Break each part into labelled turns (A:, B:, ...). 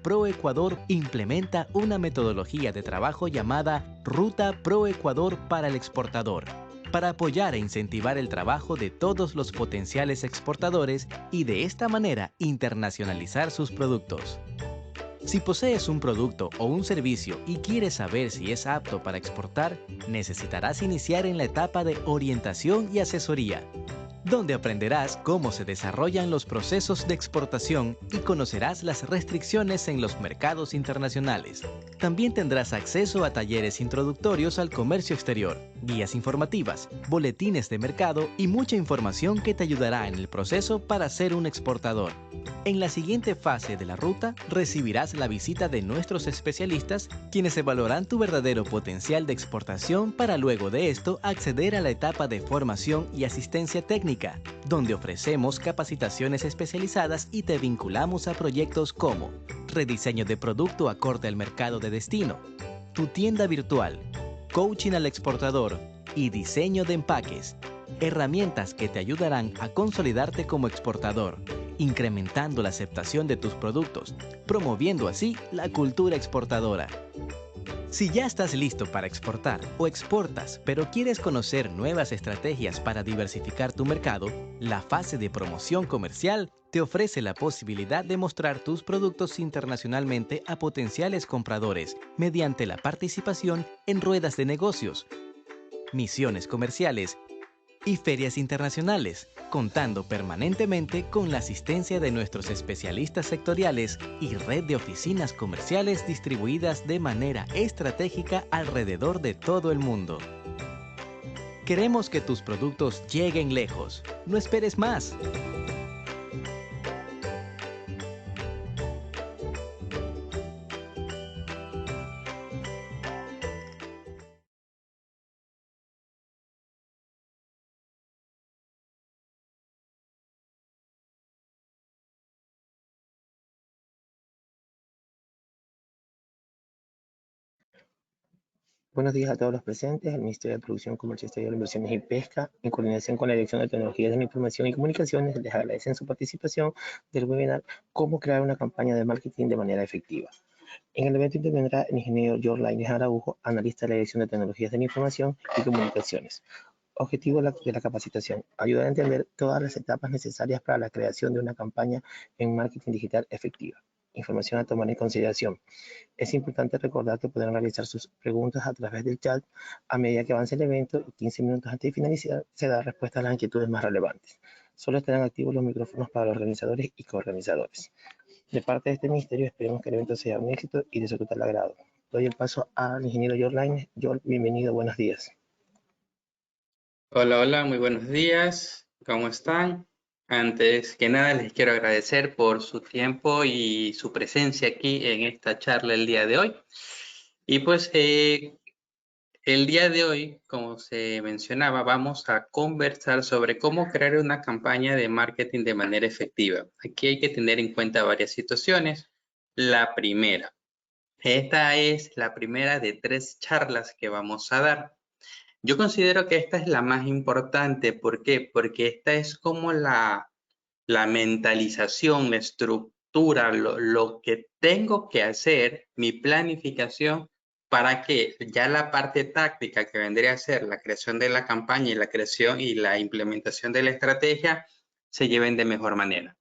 A: ProEcuador implementa una metodología de trabajo llamada Ruta ProEcuador para el exportador, para apoyar e incentivar el trabajo de todos los potenciales exportadores y de esta manera internacionalizar sus productos. Si posees un producto o un servicio y quieres saber si es apto para exportar, necesitarás iniciar en la etapa de orientación y asesoría, donde aprenderás cómo se desarrollan los procesos de exportación y conocerás las restricciones en los mercados internacionales. También tendrás acceso a talleres introductorios al comercio exterior, guías informativas, boletines de mercado y mucha información que te ayudará en el proceso para ser un exportador. En la siguiente fase de la ruta, recibirás la visita de nuestros especialistas, quienes evaluarán tu verdadero potencial de exportación para luego de esto acceder a la etapa de formación y asistencia técnica, donde ofrecemos capacitaciones especializadas y te vinculamos a proyectos como rediseño de producto acorde al mercado de destino, tu tienda virtual, coaching al exportador y diseño de empaques, herramientas que te ayudarán a consolidarte como exportador, incrementando la aceptación de tus productos, promoviendo así la cultura exportadora. Si ya estás listo para exportar o exportas, pero quieres conocer nuevas estrategias para diversificar tu mercado, la fase de promoción comercial te ofrece la posibilidad de mostrar tus productos internacionalmente a potenciales compradores mediante la participación en ruedas de negocios, misiones comerciales y ferias internacionales, contando permanentemente con la asistencia de nuestros especialistas sectoriales y red de oficinas comerciales distribuidas de manera estratégica alrededor de todo el mundo. Queremos que tus productos lleguen lejos. No esperes más.
B: Buenos días a todos los presentes. El Ministerio de Producción, Comercio Exterior, Inversiones y Pesca, en coordinación con la Dirección de Tecnologías de la Información y Comunicaciones, les agradecen su participación del webinar Cómo crear una campaña de marketing de manera efectiva. En el evento intervendrá el ingeniero George Lainez Araujo, analista de la Dirección de Tecnologías de la Información y Comunicaciones. Objetivo de la capacitación: ayudar a entender todas las etapas necesarias para la creación de una campaña en marketing digital efectiva. Información a tomar en consideración. Es importante recordar que podrán realizar sus preguntas a través del chat a medida que avance el evento y 15 minutos antes de finalizar se da respuesta a las inquietudes más relevantes. Solo estarán activos los micrófonos para los organizadores y coorganizadores. De parte de este ministerio, esperemos que el evento sea un éxito y de su total agrado. Doy el paso al ingeniero George Lainez. George, bienvenido, buenos días.
C: Hola, hola, muy buenos días. ¿Cómo están? Antes que nada, les quiero agradecer por su tiempo y su presencia aquí en esta charla el día de hoy. Y pues el día de hoy, como se mencionaba, vamos a conversar sobre cómo crear una campaña de marketing de manera efectiva. Aquí hay que tener en cuenta varias situaciones. La primera, esta es la primera de 3 charlas que vamos a dar. Yo considero que esta es la más importante. ¿Por qué? Porque esta es como la mentalización, la estructura, lo que tengo que hacer, mi planificación, para que ya la parte táctica que vendría a ser la creación de la campaña y la creación y la implementación de la estrategia se lleven de mejor manera.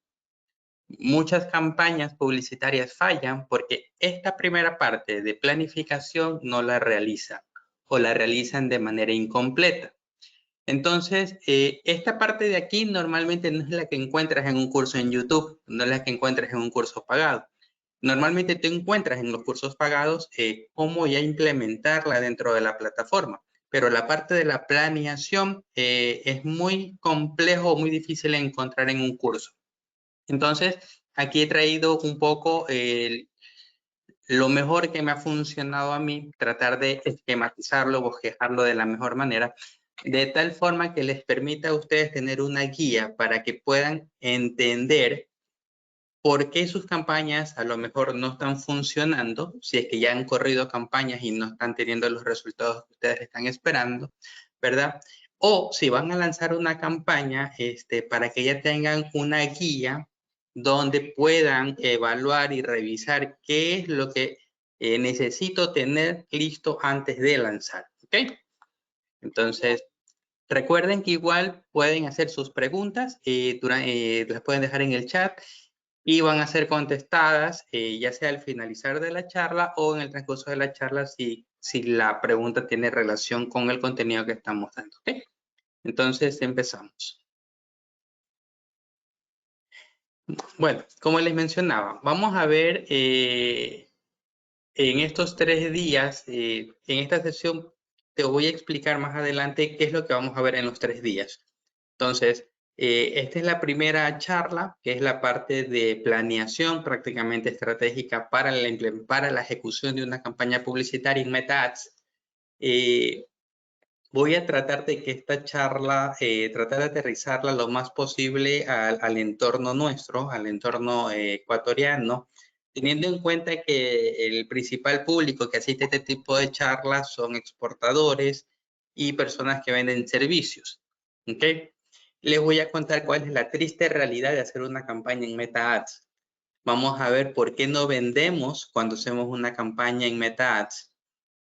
C: Muchas campañas publicitarias fallan porque esta primera parte de planificación no la realizan o la realizan de manera incompleta. Entonces, esta parte de aquí normalmente no es la que encuentras en un curso en YouTube, no es la que encuentras en un curso pagado. Normalmente te encuentras en los cursos pagados cómo ya implementarla dentro de la plataforma, pero la parte de la planeación es muy complejo, muy difícil de encontrar en un curso. Entonces, aquí he traído un poco lo mejor que me ha funcionado a mí, tratar de esquematizarlo, bosquejarlo de la mejor manera, de tal forma que les permita a ustedes tener una guía para que puedan entender por qué sus campañas a lo mejor no están funcionando, si es que ya han corrido campañas y no están teniendo los resultados que ustedes están esperando, ¿verdad? O si van a lanzar una campaña para que ya tengan una guía donde puedan evaluar y revisar qué es lo que necesito tener listo antes de lanzar. ¿Ok? Entonces, recuerden que igual pueden hacer sus preguntas, las pueden dejar en el chat y van a ser contestadas ya sea al finalizar de la charla o en el transcurso de la charla si la pregunta tiene relación con el contenido que estamos dando. ¿Ok? Entonces, empezamos. Bueno, como les mencionaba, vamos a ver en estos 3 días, en esta sesión, te voy a explicar más adelante qué es lo que vamos a ver en los 3 días. Entonces, esta es la primera charla, que es la parte de planeación prácticamente estratégica para la ejecución de una campaña publicitaria en Meta Ads. Voy a tratar de que esta charla, tratar de aterrizarla lo más posible al entorno nuestro, al entorno ecuatoriano, teniendo en cuenta que el principal público que asiste a este tipo de charlas son exportadores y personas que venden servicios. ¿Ok? Les voy a contar cuál es la triste realidad de hacer una campaña en Meta Ads. Vamos a ver por qué no vendemos cuando hacemos una campaña en Meta Ads,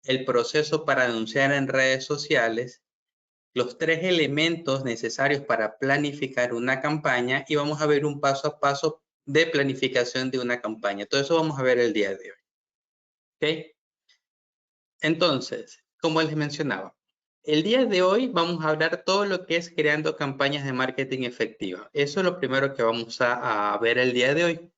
C: el proceso para anunciar en redes sociales, los 3 elementos necesarios para planificar una campaña y vamos a ver un paso a paso de planificación de una campaña. Todo eso vamos a ver el día de hoy. ¿Ok? Entonces, como les mencionaba, el día de hoy vamos a hablar todo lo que es creando campañas de marketing efectiva. Eso es lo primero que vamos a ver el día de hoy.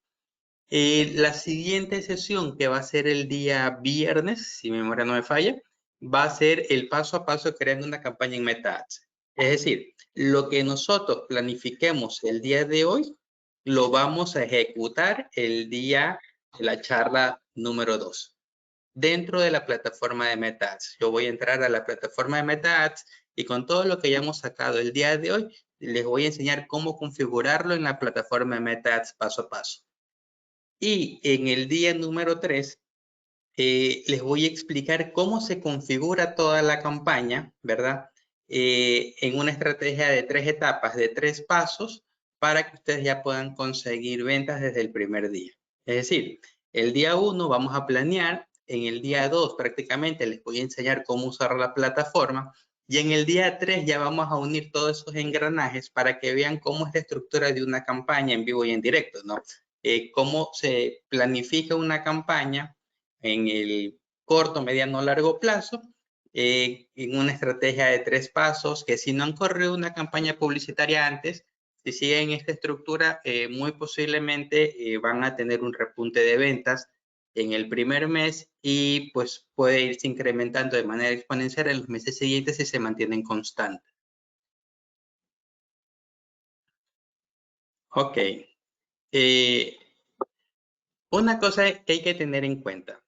C: La siguiente sesión, que va a ser el día viernes, si mi memoria no me falla, va a ser el paso a paso creando una campaña en Meta Ads. Es decir, lo que nosotros planifiquemos el día de hoy, lo vamos a ejecutar el día de la charla número 2, dentro de la plataforma de Meta Ads. Yo voy a entrar a la plataforma de Meta Ads y con todo lo que ya hemos sacado el día de hoy, les voy a enseñar cómo configurarlo en la plataforma de Meta Ads paso a paso. Y en el día número 3, les voy a explicar cómo se configura toda la campaña, ¿verdad? En una estrategia de 3 etapas, de 3 pasos, para que ustedes ya puedan conseguir ventas desde el primer día. Es decir, el día 1 vamos a planear, en el día 2 prácticamente les voy a enseñar cómo usar la plataforma, y en el día 3 ya vamos a unir todos esos engranajes para que vean cómo es la estructura de una campaña en vivo y en directo, ¿no? Cómo se planifica una campaña en el corto, mediano, largo plazo, en una estrategia de 3 pasos, que si no han corrido una campaña publicitaria antes, si siguen esta estructura, muy posiblemente van a tener un repunte de ventas en el primer mes y pues puede irse incrementando de manera exponencial en los meses siguientes si se mantienen constantes. Ok. Una cosa que hay que tener en cuenta.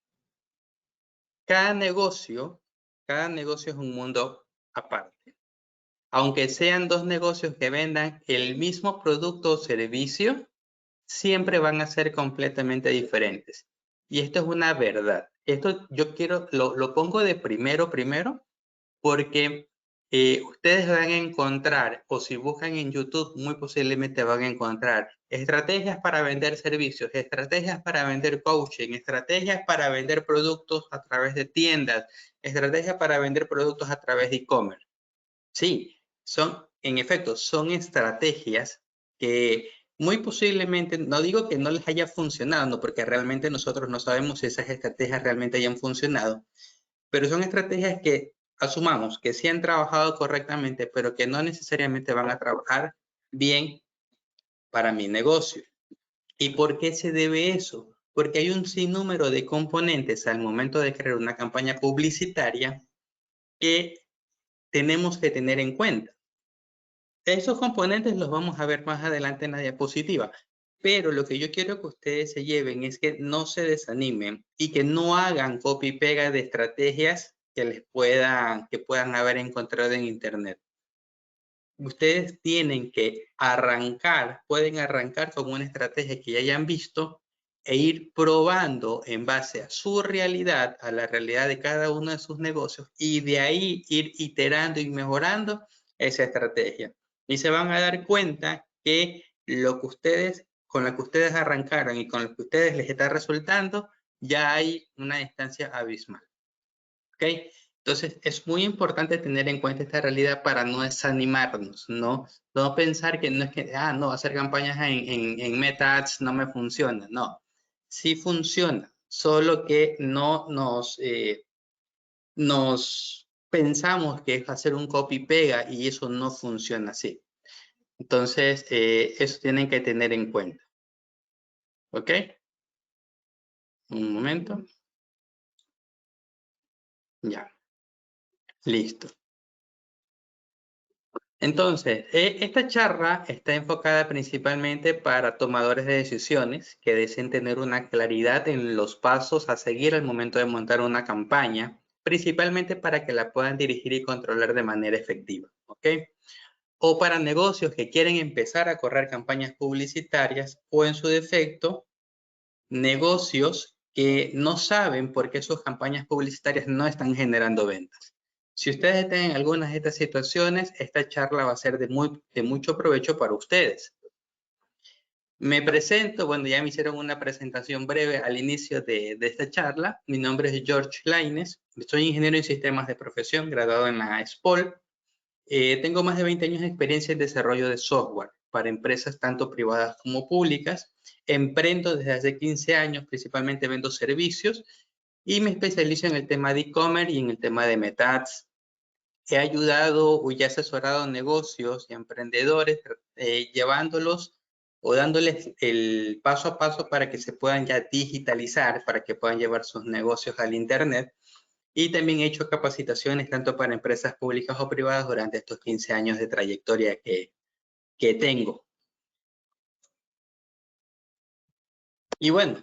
C: Cada negocio es un mundo aparte. Aunque sean 2 negocios que vendan el mismo producto o servicio, siempre van a ser completamente diferentes. Y esto es una verdad. Esto yo lo pongo de primero, porque ustedes van a encontrar, o si buscan en YouTube, muy posiblemente van a encontrar estrategias para vender servicios, estrategias para vender coaching, estrategias para vender productos a través de tiendas, estrategias para vender productos a través de e-commerce. Sí, en efecto, son estrategias que muy posiblemente, no digo que no les haya funcionado, no, porque realmente nosotros no sabemos si esas estrategias realmente hayan funcionado, pero son estrategias que asumamos que sí han trabajado correctamente, pero que no necesariamente van a trabajar bien para mi negocio. ¿Y por qué se debe eso? Porque hay un sinnúmero de componentes al momento de crear una campaña publicitaria que tenemos que tener en cuenta. Esos componentes los vamos a ver más adelante en la diapositiva, pero lo que yo quiero que ustedes se lleven es que no se desanimen y que no hagan copy y pega de estrategias que puedan haber encontrado en internet. Ustedes tienen que pueden arrancar con una estrategia que ya hayan visto e ir probando en base a su realidad, a la realidad de cada uno de sus negocios, y de ahí ir iterando y mejorando esa estrategia. Y se van a dar cuenta que lo que ustedes con lo que ustedes arrancaron y con lo que ustedes les está resultando, ya hay una distancia abismal. ¿Ok? Entonces, es muy importante tener en cuenta esta realidad para no desanimarnos, no pensar que no es que, no, hacer campañas en Meta Ads no me funciona. No, sí funciona, solo que no nos pensamos que es hacer un copy-pega y eso no funciona así. Entonces, eso tienen que tener en cuenta. ¿Ok? Un momento. Ya. Listo. Entonces, esta charla está enfocada principalmente para tomadores de decisiones que deseen tener una claridad en los pasos a seguir al momento de montar una campaña, principalmente para que la puedan dirigir y controlar de manera efectiva, ¿ok? O para negocios que quieren empezar a correr campañas publicitarias o en su defecto, negocios que no saben por qué sus campañas publicitarias no están generando ventas. Si ustedes tienen algunas de estas situaciones, esta charla va a ser de mucho provecho para ustedes. Me presento, bueno, ya me hicieron una presentación breve al inicio de esta charla. Mi nombre es George Laines, soy ingeniero en sistemas de profesión, graduado en la SPOL. Tengo más de 20 años de experiencia en desarrollo de software para empresas tanto privadas como públicas. Emprendo desde hace 15 años, principalmente vendo servicios y me especializo en el tema de e-commerce y en el tema de Meta Ads. He ayudado y asesorado negocios y emprendedores llevándolos o dándoles el paso a paso para que se puedan ya digitalizar, para que puedan llevar sus negocios al Internet. Y también he hecho capacitaciones tanto para empresas públicas o privadas durante estos 15 años de trayectoria que tengo. Y bueno,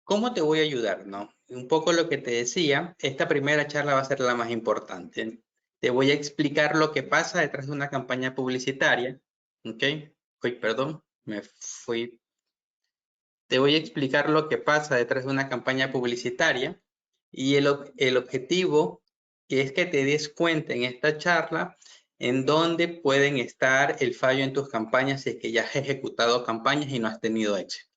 C: ¿cómo te voy a ayudar? ¿No? Un poco lo que te decía, esta primera charla va a ser la más importante. Te voy a explicar lo que pasa detrás de una campaña publicitaria. ¿Ok? Uy, perdón, me fui. Te voy a explicar lo que pasa detrás de una campaña publicitaria y el objetivo que es que te des cuenta en esta charla en dónde pueden estar el fallo en tus campañas si es que ya has ejecutado campañas y no has tenido éxito.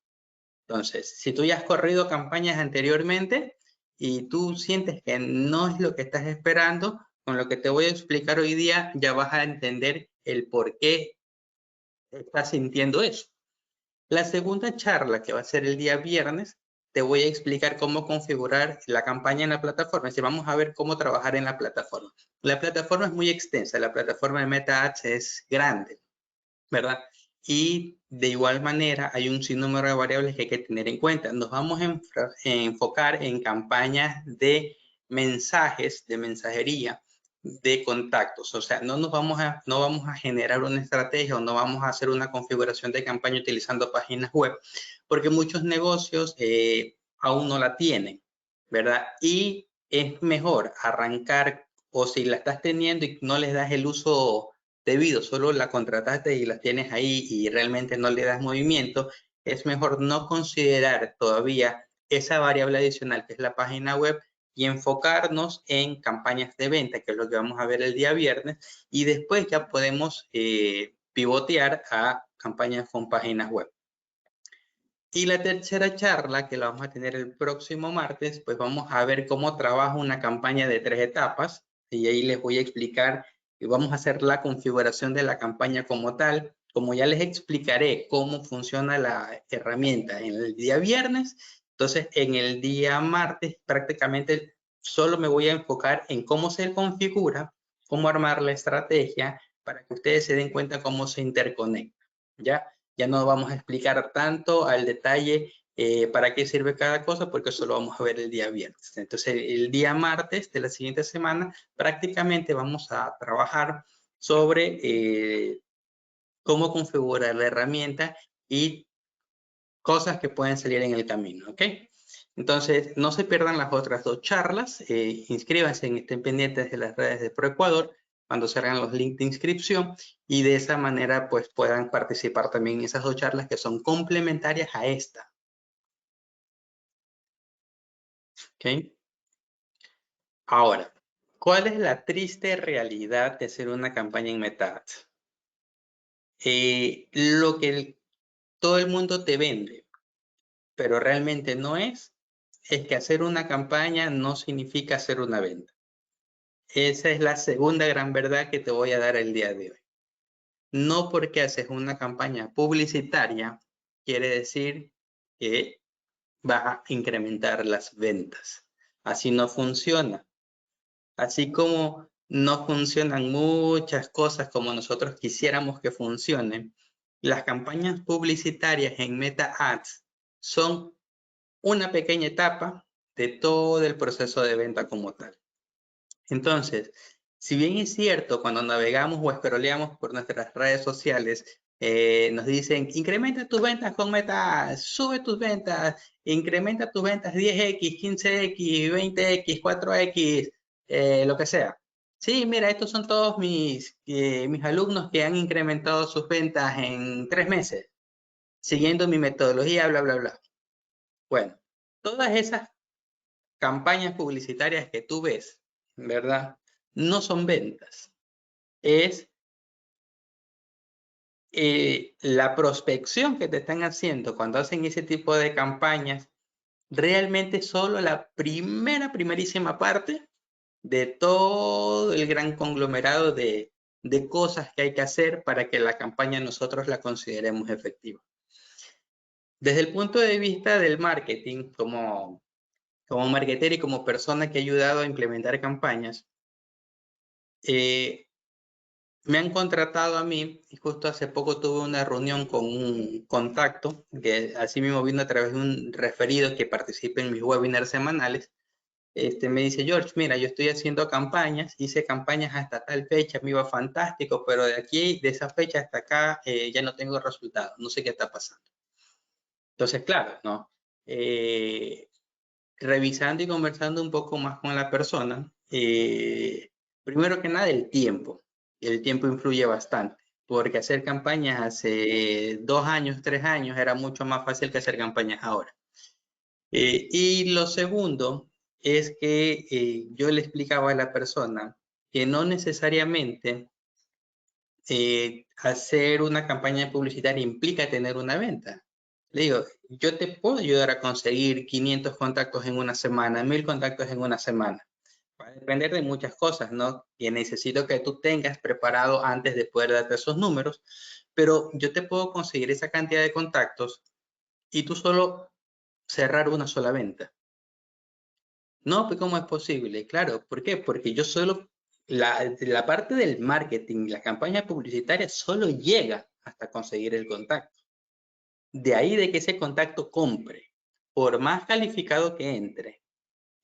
C: Entonces, si tú ya has corrido campañas anteriormente y tú sientes que no es lo que estás esperando, con lo que te voy a explicar hoy día ya vas a entender el por qué estás sintiendo eso. La segunda charla, que va a ser el día viernes, te voy a explicar cómo configurar la campaña en la plataforma. Es decir, vamos a ver cómo trabajar en la plataforma. La plataforma es muy extensa, la plataforma de Meta Ads es grande, ¿verdad? Y de igual manera hay un sinnúmero de variables que hay que tener en cuenta. Nos vamos a enfocar en campañas de mensajes, de mensajería, de contactos. O sea, no vamos a generar una estrategia o no vamos a hacer una configuración de campaña utilizando páginas web, porque muchos negocios aún no la tienen, ¿verdad? Y es mejor arrancar, o si la estás teniendo y no les das el uso debido, solo la contrataste y la tienes ahí y realmente no le das movimiento, es mejor no considerar todavía esa variable adicional que es la página web y enfocarnos en campañas de venta, que es lo que vamos a ver el día viernes, y después ya podemos pivotear a campañas con páginas web. Y la tercera charla, que la vamos a tener el próximo martes, pues vamos a ver cómo trabaja una campaña de 3 etapas, y ahí les voy a explicar y vamos a hacer la configuración de la campaña como tal. Como ya les explicaré cómo funciona la herramienta en el día viernes, entonces en el día martes prácticamente solo me voy a enfocar en cómo se configura, cómo armar la estrategia para que ustedes se den cuenta cómo se interconecta, ¿ya? Ya no vamos a explicar tanto al detalle para qué sirve cada cosa, porque eso lo vamos a ver el día viernes. Entonces, el día martes de la siguiente semana, prácticamente vamos a trabajar sobre cómo configurar la herramienta y cosas que pueden salir en el camino, ¿ok? Entonces, no se pierdan las otras 2 charlas. Inscríbanse, estén pendientes de las redes de ProEcuador cuando se hagan los links de inscripción y de esa manera pues puedan participar también en esas 2 charlas que son complementarias a esta. ¿Ok? Ahora, ¿cuál es la triste realidad de hacer una campaña en Meta Ads? lo que todo el mundo te vende, pero realmente no es que hacer una campaña no significa hacer una venta. Esa es la segunda gran verdad que te voy a dar el día de hoy. No porque haces una campaña publicitaria quiere decir que vas a incrementar las ventas. Así no funciona. Así como no funcionan muchas cosas como nosotros quisiéramos que funcionen, las campañas publicitarias en Meta Ads son una pequeña etapa de todo el proceso de venta como tal. Entonces, si bien es cierto, cuando navegamos o scrolleamos por nuestras redes sociales, nos dicen, incrementa tus ventas con Meta Ads, sube tus ventas, incrementa tus ventas 10x, 15x, 20x, 4x, lo que sea. Sí, mira, estos son todos mis alumnos que han incrementado sus ventas en 3 meses, siguiendo mi metodología, bla, bla, bla. Bueno, todas esas campañas publicitarias que tú ves, ¿verdad? No son ventas. Es la prospección que te están haciendo cuando hacen ese tipo de campañas, realmente solo la primerísima parte de todo el gran conglomerado de cosas que hay que hacer para que la campaña nosotros la consideremos efectiva. Desde el punto de vista del marketing, como marketer y como persona que ha ayudado a implementar campañas, me han contratado a mí y justo hace poco tuve una reunión con un contacto que así mismo vino a través de un referido que participa en mis webinars semanales. Me dice, George, mira, yo estoy haciendo campañas, hice campañas hasta tal fecha, me iba fantástico, pero de aquí, de esa fecha hasta acá, ya no tengo resultados, no sé qué está pasando. Entonces, claro, ¿no? Revisando y conversando un poco más con la persona, primero que nada el tiempo influye bastante, porque hacer campañas hace 2 años, 3 años era mucho más fácil que hacer campañas ahora. Y lo segundo es que yo le explicaba a la persona que no necesariamente hacer una campaña publicitaria implica tener una venta. Le digo, yo te puedo ayudar a conseguir 500 contactos en una semana, 1000 contactos en una semana. Va a depender de muchas cosas, ¿no? Que necesito que tú tengas preparado antes de poder darte esos números, pero yo te puedo conseguir esa cantidad de contactos y tú solo cerrar una sola venta. No, pues ¿cómo es posible? Claro, ¿por qué? Porque yo solo, la parte del marketing, la campaña publicitaria solo llega hasta conseguir el contacto. De ahí de que ese contacto compre, por más calificado que entre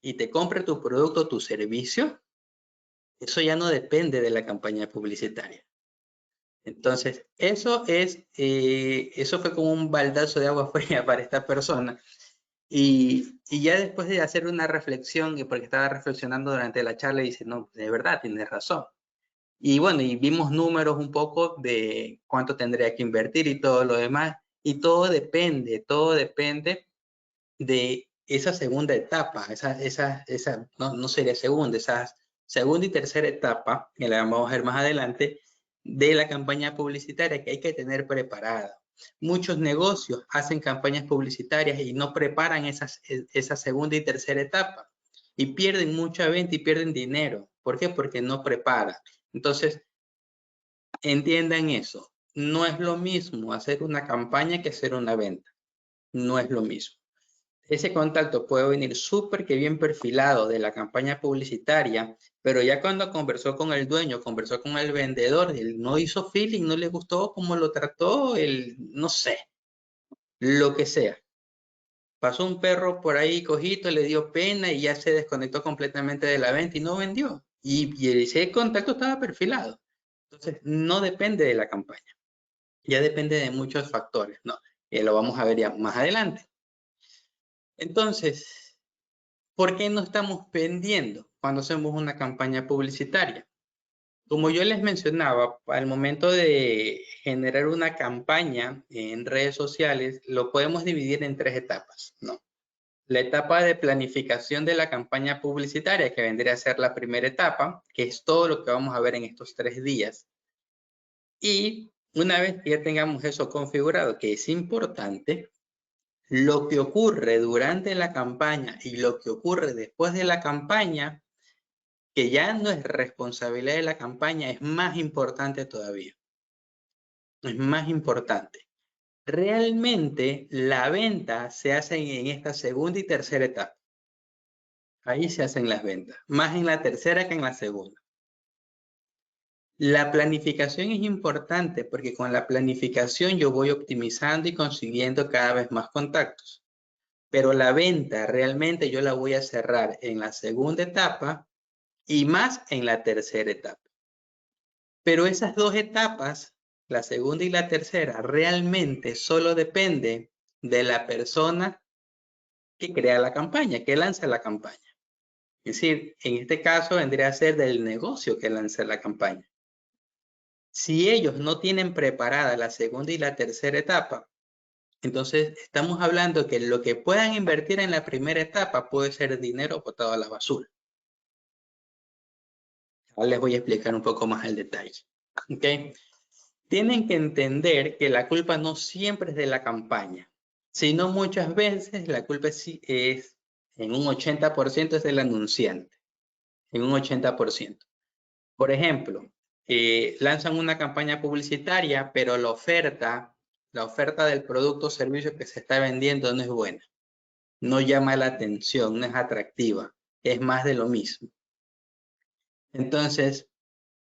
C: y te compre tu producto o tu servicio, eso ya no depende de la campaña publicitaria. Entonces, eso fue como un baldazo de agua fría para esta persona. Y ya después de hacer una reflexión, porque estaba reflexionando durante la charla, dice, no, de verdad, tienes razón. Y bueno, y vimos números un poco de cuánto tendría que invertir y todo lo demás. Y todo depende de esa segunda etapa, no sería segunda, esa segunda y tercera etapa, que la vamos a ver más adelante, de la campaña publicitaria que hay que tener preparada. Muchos negocios hacen campañas publicitarias y no preparan esa segunda y tercera etapa y pierden mucha venta y pierden dinero. ¿Por qué? Porque no preparan. Entonces, entiendan eso. No es lo mismo hacer una campaña que hacer una venta. No es lo mismo. Ese contacto puede venir súper que bien perfilado de la campaña publicitaria, pero ya cuando conversó con el dueño, conversó con el vendedor, él no hizo feeling, no le gustó cómo lo trató, no sé, lo que sea. Pasó un perro por ahí cojito, le dio pena y ya se desconectó completamente de la venta y no vendió. Y ese contacto estaba perfilado. Entonces, no depende de la campaña, ya depende de muchos factores, ¿no? Lo vamos a ver ya más adelante. Entonces, ¿por qué no estamos vendiendo cuando hacemos una campaña publicitaria? Como yo les mencionaba, al momento de generar una campaña en redes sociales, lo podemos dividir en 3 etapas, ¿no? La etapa de planificación de la campaña publicitaria, que vendría a ser la primera etapa, que es todo lo que vamos a ver en estos 3 días. Y una vez que ya tengamos eso configurado, que es importante, lo que ocurre durante la campaña y lo que ocurre después de la campaña, que ya no es responsabilidad de la campaña, es más importante todavía. Es más importante. Realmente la venta se hace en esta segunda y tercera etapa. Ahí se hacen las ventas, más en la tercera que en la segunda. La planificación es importante porque con la planificación yo voy optimizando y consiguiendo cada vez más contactos. Pero la venta realmente yo la voy a cerrar en la segunda etapa y más en la tercera etapa. Pero esas dos etapas, la segunda y la tercera, realmente solo depende de la persona que crea la campaña, que lanza la campaña. Es decir, en este caso vendría a ser del negocio que lanza la campaña. Si ellos no tienen preparada la segunda y la tercera etapa, entonces estamos hablando que lo que puedan invertir en la primera etapa puede ser dinero botado a la basura. Ahora les voy a explicar un poco más el detalle. ¿Okay? Tienen que entender que la culpa no siempre es de la campaña, sino muchas veces la culpa es en un 80% es del anunciante, en un 80%. Por ejemplo, lanzan una campaña publicitaria, pero la oferta del producto o servicio que se está vendiendo no es buena. No llama la atención, no es atractiva, es más de lo mismo. Entonces,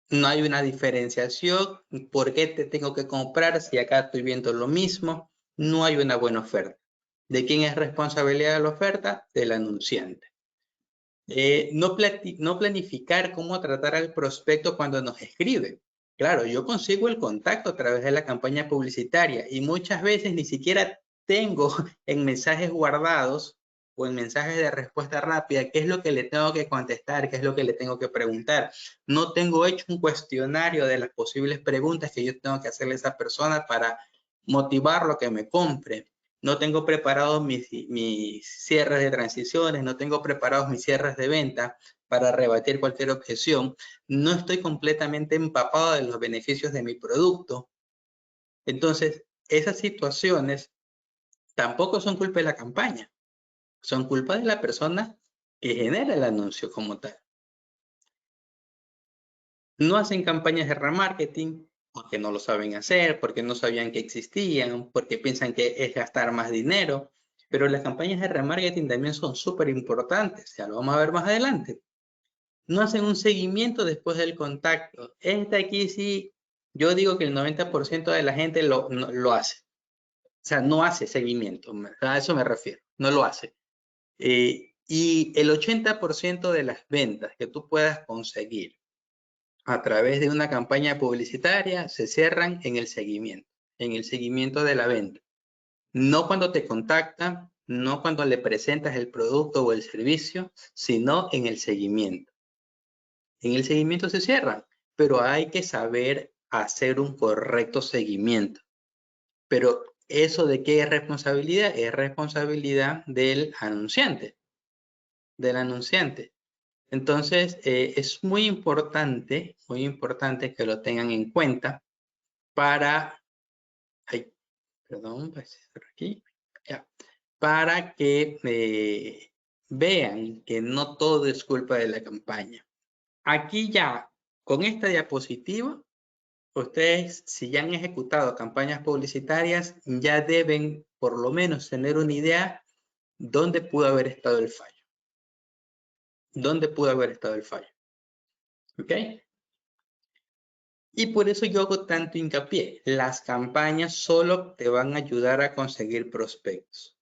C: no hay una diferenciación. ¿Por qué te tengo que comprar si acá estoy viendo lo mismo? No hay una buena oferta. ¿De quién es responsabilidad de la oferta? Del anunciante. No planificar cómo tratar al prospecto cuando nos escribe. Claro, yo consigo el contacto a través de la campaña publicitaria y muchas veces ni siquiera tengo en mensajes guardados o en mensajes de respuesta rápida qué es lo que le tengo que contestar, qué es lo que le tengo que preguntar. No tengo hecho un cuestionario de las posibles preguntas que yo tengo que hacerle a esa persona para motivarlo a que me compre. No tengo preparados mis cierres de transiciones, no tengo preparados mis cierres de venta para rebatir cualquier objeción. No estoy completamente empapado de los beneficios de mi producto. Entonces, esas situaciones tampoco son culpa de la campaña, son culpa de la persona que genera el anuncio como tal. No hacen campañas de remarketing porque no lo saben hacer, porque no sabían que existían, porque piensan que es gastar más dinero. Pero las campañas de remarketing también son súper importantes, ya lo vamos a ver más adelante. No hacen un seguimiento después del contacto. Aquí sí, yo digo que el 90% de la gente lo hace. O sea, no hace seguimiento, a eso me refiero, no lo hace. Y el 80% de las ventas que tú puedas conseguir a través de una campaña publicitaria se cierran en el seguimiento de la venta. No cuando te contactan, no cuando le presentas el producto o el servicio, sino en el seguimiento. En el seguimiento se cierran, pero hay que saber hacer un correcto seguimiento. Pero ¿eso de qué es responsabilidad? Es responsabilidad del anunciante. Entonces, es muy importante que lo tengan en cuenta para, para que vean que no todo es culpa de la campaña. Aquí ya, con esta diapositiva, ustedes, si ya han ejecutado campañas publicitarias, ya deben por lo menos tener una idea dónde pudo haber estado el fallo. ¿Dónde pudo haber estado el fallo? ¿Ok? Y por eso yo hago tanto hincapié. Las campañas solo te van a ayudar a conseguir prospectos.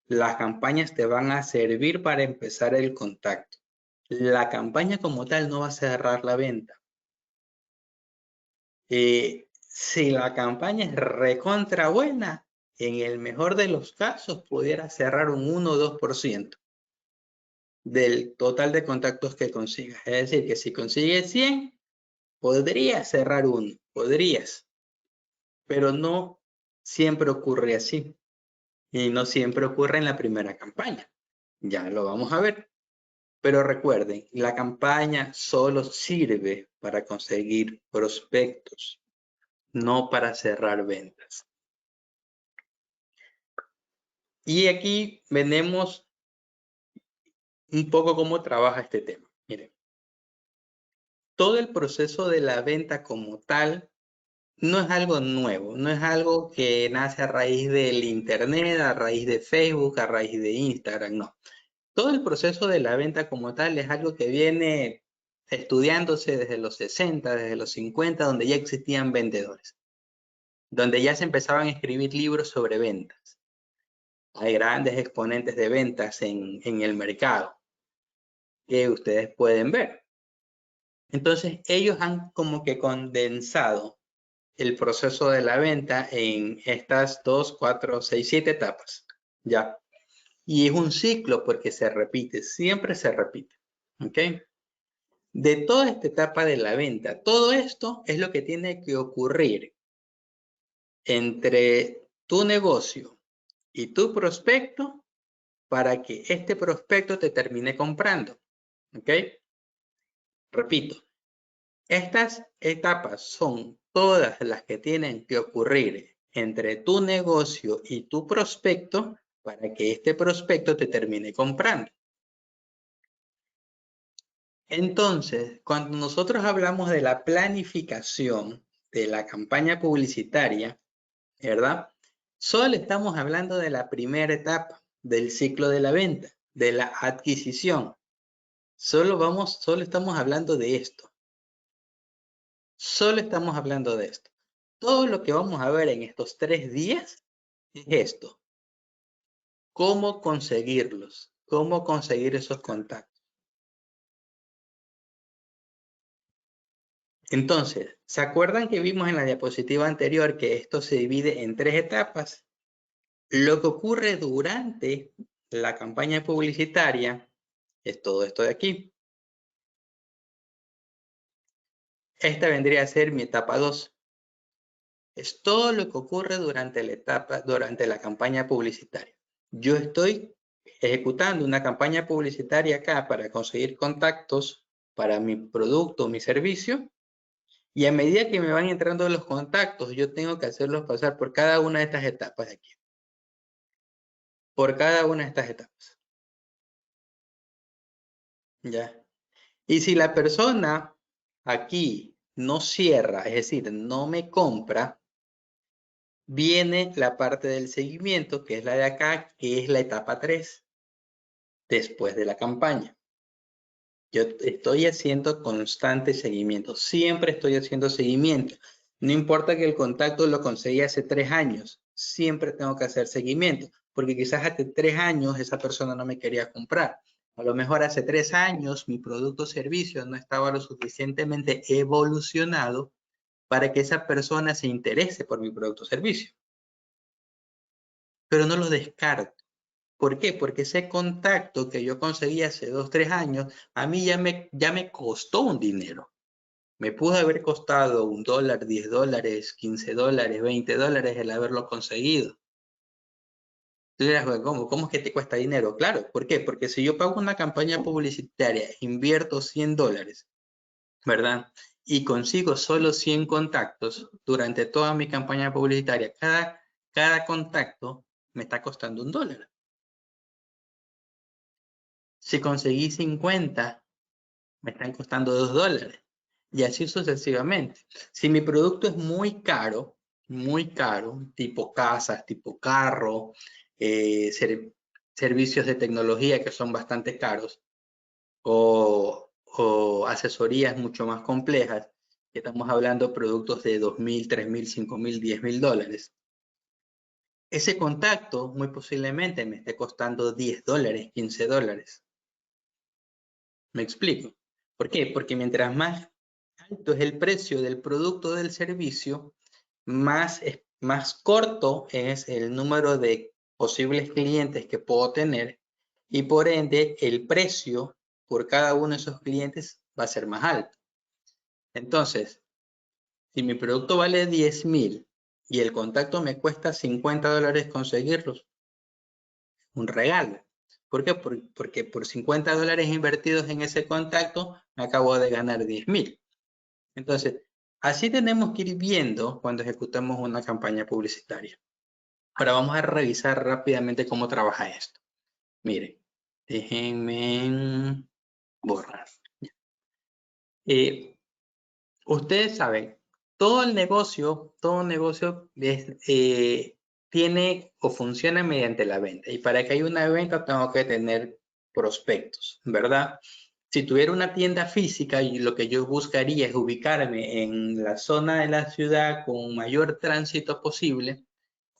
C: Las campañas te van a servir para empezar el contacto. La campaña como tal no va a cerrar la venta. Si la campaña es recontra buena, en el mejor de los casos pudiera cerrar un 1 o 2% del total de contactos que consigas. Es decir, que si consigues 100, podrías cerrar uno, podrías, pero no siempre ocurre así. Y no siempre ocurre en la primera campaña. Ya lo vamos a ver. Pero recuerden, la campaña solo sirve para conseguir prospectos. no para cerrar ventas. Y aquí venemos un poco cómo trabaja este tema. Miren, todo el proceso de la venta como tal no es algo nuevo, no es algo que nace a raíz del internet, a raíz de Facebook, a raíz de Instagram, no. Todo el proceso de la venta como tal es algo que viene estudiándose desde los 60, desde los 50, donde ya existían vendedores, donde ya se empezaban a escribir libros sobre ventas. Hay grandes exponentes de ventas en el mercado que ustedes pueden ver. Entonces, ellos han como que condensado el proceso de la venta en estas 2, 4, 6, 7 etapas. Ya. Y es un ciclo porque se repite, siempre se repite. ¿Ok? De toda esta etapa de la venta, todo esto es lo que tiene que ocurrir entre tu negocio y tu prospecto para que este prospecto te termine comprando. ¿Ok? Repito, estas etapas son todas las que tienen que ocurrir entre tu negocio y tu prospecto para que este prospecto te termine comprando. Entonces, cuando nosotros hablamos de la planificación de la campaña publicitaria, ¿verdad? Solo estamos hablando de la primera etapa del ciclo de la venta, de la adquisición. Solo estamos hablando de esto. Solo estamos hablando de esto. Todo lo que vamos a ver en estos 3 días es esto. ¿Cómo conseguirlos? ¿Cómo conseguir esos contactos? Entonces, ¿se acuerdan que vimos en la diapositiva anterior que esto se divide en 3 etapas? Lo que ocurre durante la campaña publicitaria es todo esto de aquí. Esta vendría a ser mi etapa 2. Es todo lo que ocurre durante la campaña publicitaria. Yo estoy ejecutando una campaña publicitaria acá para conseguir contactos para mi producto o mi servicio. Y a medida que me van entrando los contactos, yo tengo que hacerlos pasar por cada una de estas etapas de aquí. Por cada una de estas etapas. ¿Ya? Y si la persona aquí no cierra, es decir, no me compra, viene la parte del seguimiento, que es la de acá, que es la etapa 3, después de la campaña. Yo estoy haciendo constante seguimiento, siempre estoy haciendo seguimiento. No importa que el contacto lo conseguí hace 3 años, siempre tengo que hacer seguimiento, porque quizás hace 3 años esa persona no me quería comprar. A lo mejor hace 3 años mi producto o servicio no estaba lo suficientemente evolucionado para que esa persona se interese por mi producto o servicio. Pero no lo descarto. ¿Por qué? Porque ese contacto que yo conseguí hace 2, 3 años, a mí ya me costó un dinero. Me pudo haber costado $1, $10, $15, $20 el haberlo conseguido. Tú dirás, ¿cómo es que te cuesta dinero? Claro, ¿por qué? Porque si yo pago una campaña publicitaria, invierto $100, ¿verdad? Y consigo solo 100 contactos durante toda mi campaña publicitaria, cada contacto me está costando $1. Si conseguí 50, me están costando $2. Y así sucesivamente. Si mi producto es muy caro, tipo casas, tipo carro, servicios de tecnología que son bastante caros, o asesorías mucho más complejas, que estamos hablando de productos de $2,000, $3,000, $5,000, $10,000. Ese contacto muy posiblemente me esté costando $10, $15. ¿Me explico? ¿Por qué? Porque mientras más alto es el precio del producto o del servicio, más corto es el número de posibles clientes que puedo tener y por ende el precio por cada uno de esos clientes va a ser más alto. Entonces, si mi producto vale 10,000 y el contacto me cuesta $50 conseguirlos, un regalo. ¿Por qué? Porque por $50 invertidos en ese contacto me acabo de ganar 10,000. Entonces, Así tenemos que ir viendo cuando ejecutamos una campaña publicitaria. Ahora vamos a revisar rápidamente cómo trabaja esto. Miren, déjenme borrar. Ustedes saben, todo negocio tiene o funciona mediante la venta. Y para que haya una venta tengo que tener prospectos, ¿verdad? Si tuviera una tienda física y lo que yo buscaría es ubicarme en la zona de la ciudad con mayor tránsito posible,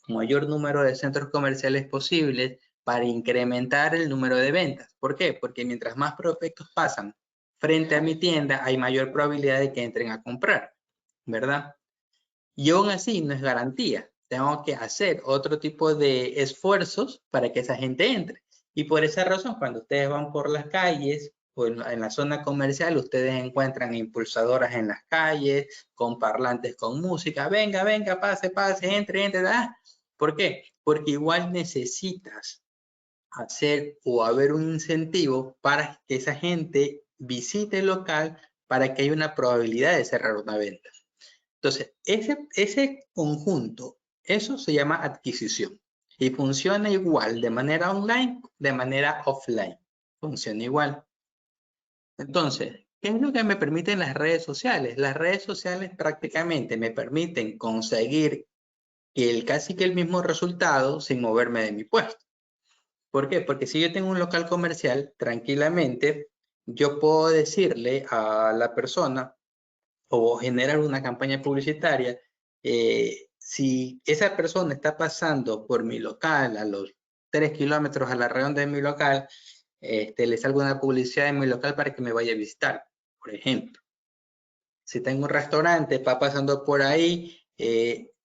C: mayor número de centros comerciales posibles para incrementar el número de ventas. ¿Por qué? Porque mientras más prospectos pasan frente a mi tienda, hay mayor probabilidad de que entren a comprar, ¿verdad? Y aún así no es garantía. Tengo que hacer otro tipo de esfuerzos para que esa gente entre. Y por esa razón, cuando ustedes van por las calles o en la zona comercial, ustedes encuentran impulsadoras en las calles, con parlantes con música. Venga, venga, pase, pase, entre, entre. ¿Ah? ¿Por qué? Porque igual necesitas hacer o haber un incentivo para que esa gente visite el local para que haya una probabilidad de cerrar una venta. Entonces, ese conjunto, eso se llama adquisición y funciona igual de manera online, de manera offline. Funciona igual. Entonces, ¿qué es lo que me permiten las redes sociales? Las redes sociales prácticamente me permiten conseguir casi que el mismo resultado sin moverme de mi puesto. ¿Por qué? Porque si yo tengo un local comercial, tranquilamente, yo puedo decirle a la persona o generar una campaña publicitaria. Si esa persona está pasando por mi local a los 3 kilómetros a la redonda de mi local, le salgo una publicidad en mi local para que me vaya a visitar, por ejemplo. Si tengo un restaurante, va pasando por ahí,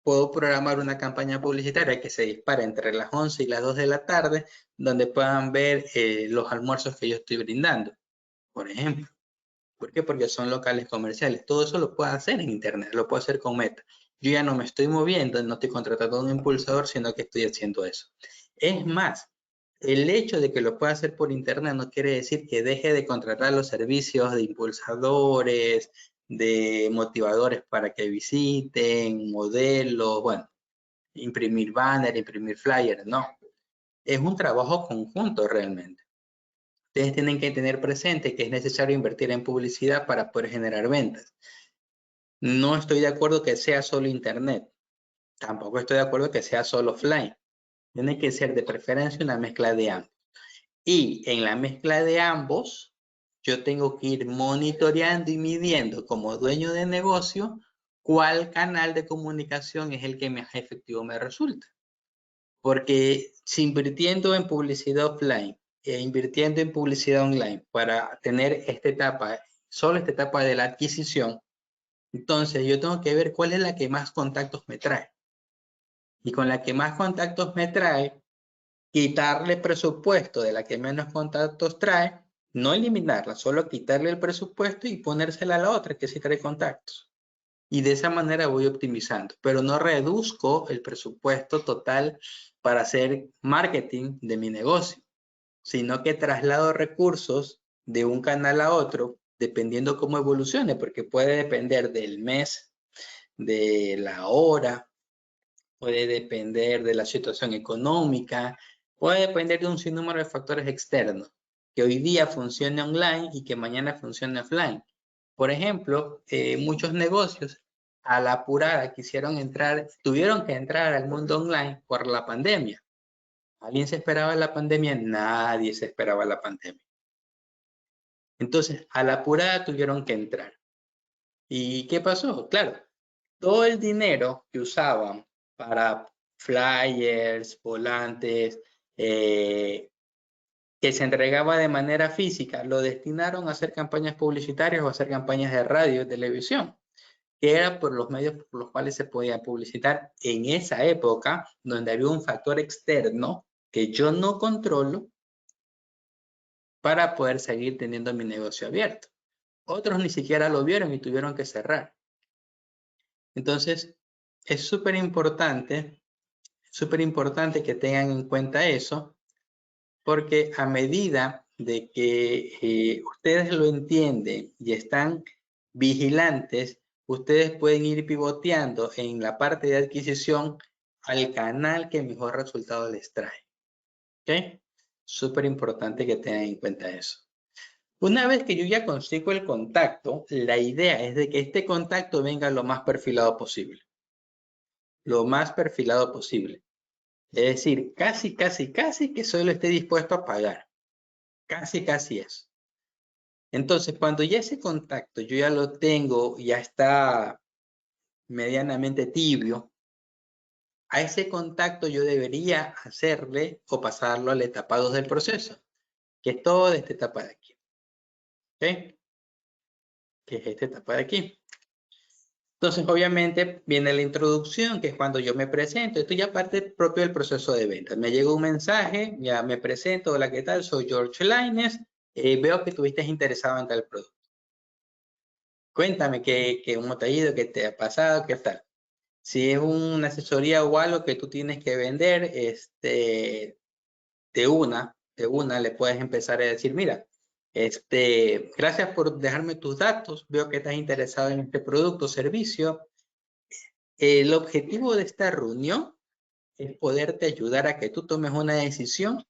C: puedo programar una campaña publicitaria que se dispara entre las 11 y las 2 de la tarde, donde puedan ver los almuerzos que yo estoy brindando, por ejemplo. ¿Por qué? Porque son locales comerciales. Todo eso lo puedo hacer en Internet, lo puedo hacer con Meta. Yo ya no me estoy moviendo, no estoy contratando a un impulsador, sino que estoy haciendo eso. Es más, el hecho de que lo pueda hacer por Internet no quiere decir que deje de contratar los servicios de impulsadores, de motivadores para que visiten, modelos, bueno, imprimir banner, imprimir flyer, no. Es un trabajo conjunto realmente. Ustedes tienen que tener presente que es necesario invertir en publicidad para poder generar ventas. No estoy de acuerdo que sea solo Internet. Tampoco estoy de acuerdo que sea solo offline. Tiene que ser de preferencia una mezcla de ambos. Y en la mezcla de ambos, yo tengo que ir monitoreando y midiendo como dueño de negocio cuál canal de comunicación es el que más efectivo me resulta. Porque si invirtiendo en publicidad offline e invirtiendo en publicidad online para tener esta etapa, solo esta etapa de la adquisición, entonces yo tengo que ver cuál es la que más contactos me trae. Y con la que más contactos me trae, quitarle presupuesto de la que menos contactos trae, no eliminarla, solo quitarle el presupuesto y ponérsela a la otra que sí trae contactos. Y de esa manera voy optimizando, pero no reduzco el presupuesto total para hacer marketing de mi negocio, sino que traslado recursos de un canal a otro dependiendo cómo evolucione, porque puede depender del mes, de la hora, puede depender de la situación económica, puede depender de un sinnúmero de factores externos, que hoy día funcione online y que mañana funcione offline. Por ejemplo, muchos negocios a la apurada tuvieron que entrar al mundo online por la pandemia. ¿Alguien se esperaba la pandemia? Nadie se esperaba la pandemia. Entonces, a la apurada tuvieron que entrar. ¿Y qué pasó? Claro, todo el dinero que usaban para flyers, volantes, que se entregaba de manera física, lo destinaron a hacer campañas publicitarias o a hacer campañas de radio y televisión, que era por los medios por los cuales se podía publicitar en esa época, donde había un factor externo que yo no controlo para poder seguir teniendo mi negocio abierto. Otros ni siquiera lo vieron y tuvieron que cerrar. Entonces, es súper importante que tengan en cuenta eso, porque a medida de que ustedes lo entienden y están vigilantes, ustedes pueden ir pivoteando en la parte de adquisición al canal que mejor resultado les trae. ¿Ok? Súper importante que tengan en cuenta eso. Una vez que yo ya consigo el contacto, la idea es de que este contacto venga lo más perfilado posible. Lo más perfilado posible. Es decir, casi que solo esté dispuesto a pagar. Casi eso. Entonces, cuando ya ese contacto yo ya lo tengo, ya está medianamente tibio, a ese contacto yo debería hacerle o pasarlo a la etapa 2 del proceso, que es toda esta etapa de aquí. ¿Ok? Que es esta etapa de aquí. Entonces, obviamente, viene la introducción, que es cuando yo me presento. Esto ya parte propio del proceso de venta. Me llega un mensaje, ya me presento. Hola, ¿qué tal? Soy George Lainez. Veo que estuviste interesado en tal producto. Cuéntame cómo te ha ido, qué te ha pasado, qué tal. Si es una asesoría o algo que tú tienes que vender, de una le puedes empezar a decir, mira, gracias por dejarme tus datos, veo que estás interesado en este producto o servicio. El objetivo de esta reunión es poderte ayudar a que tú tomes una decisión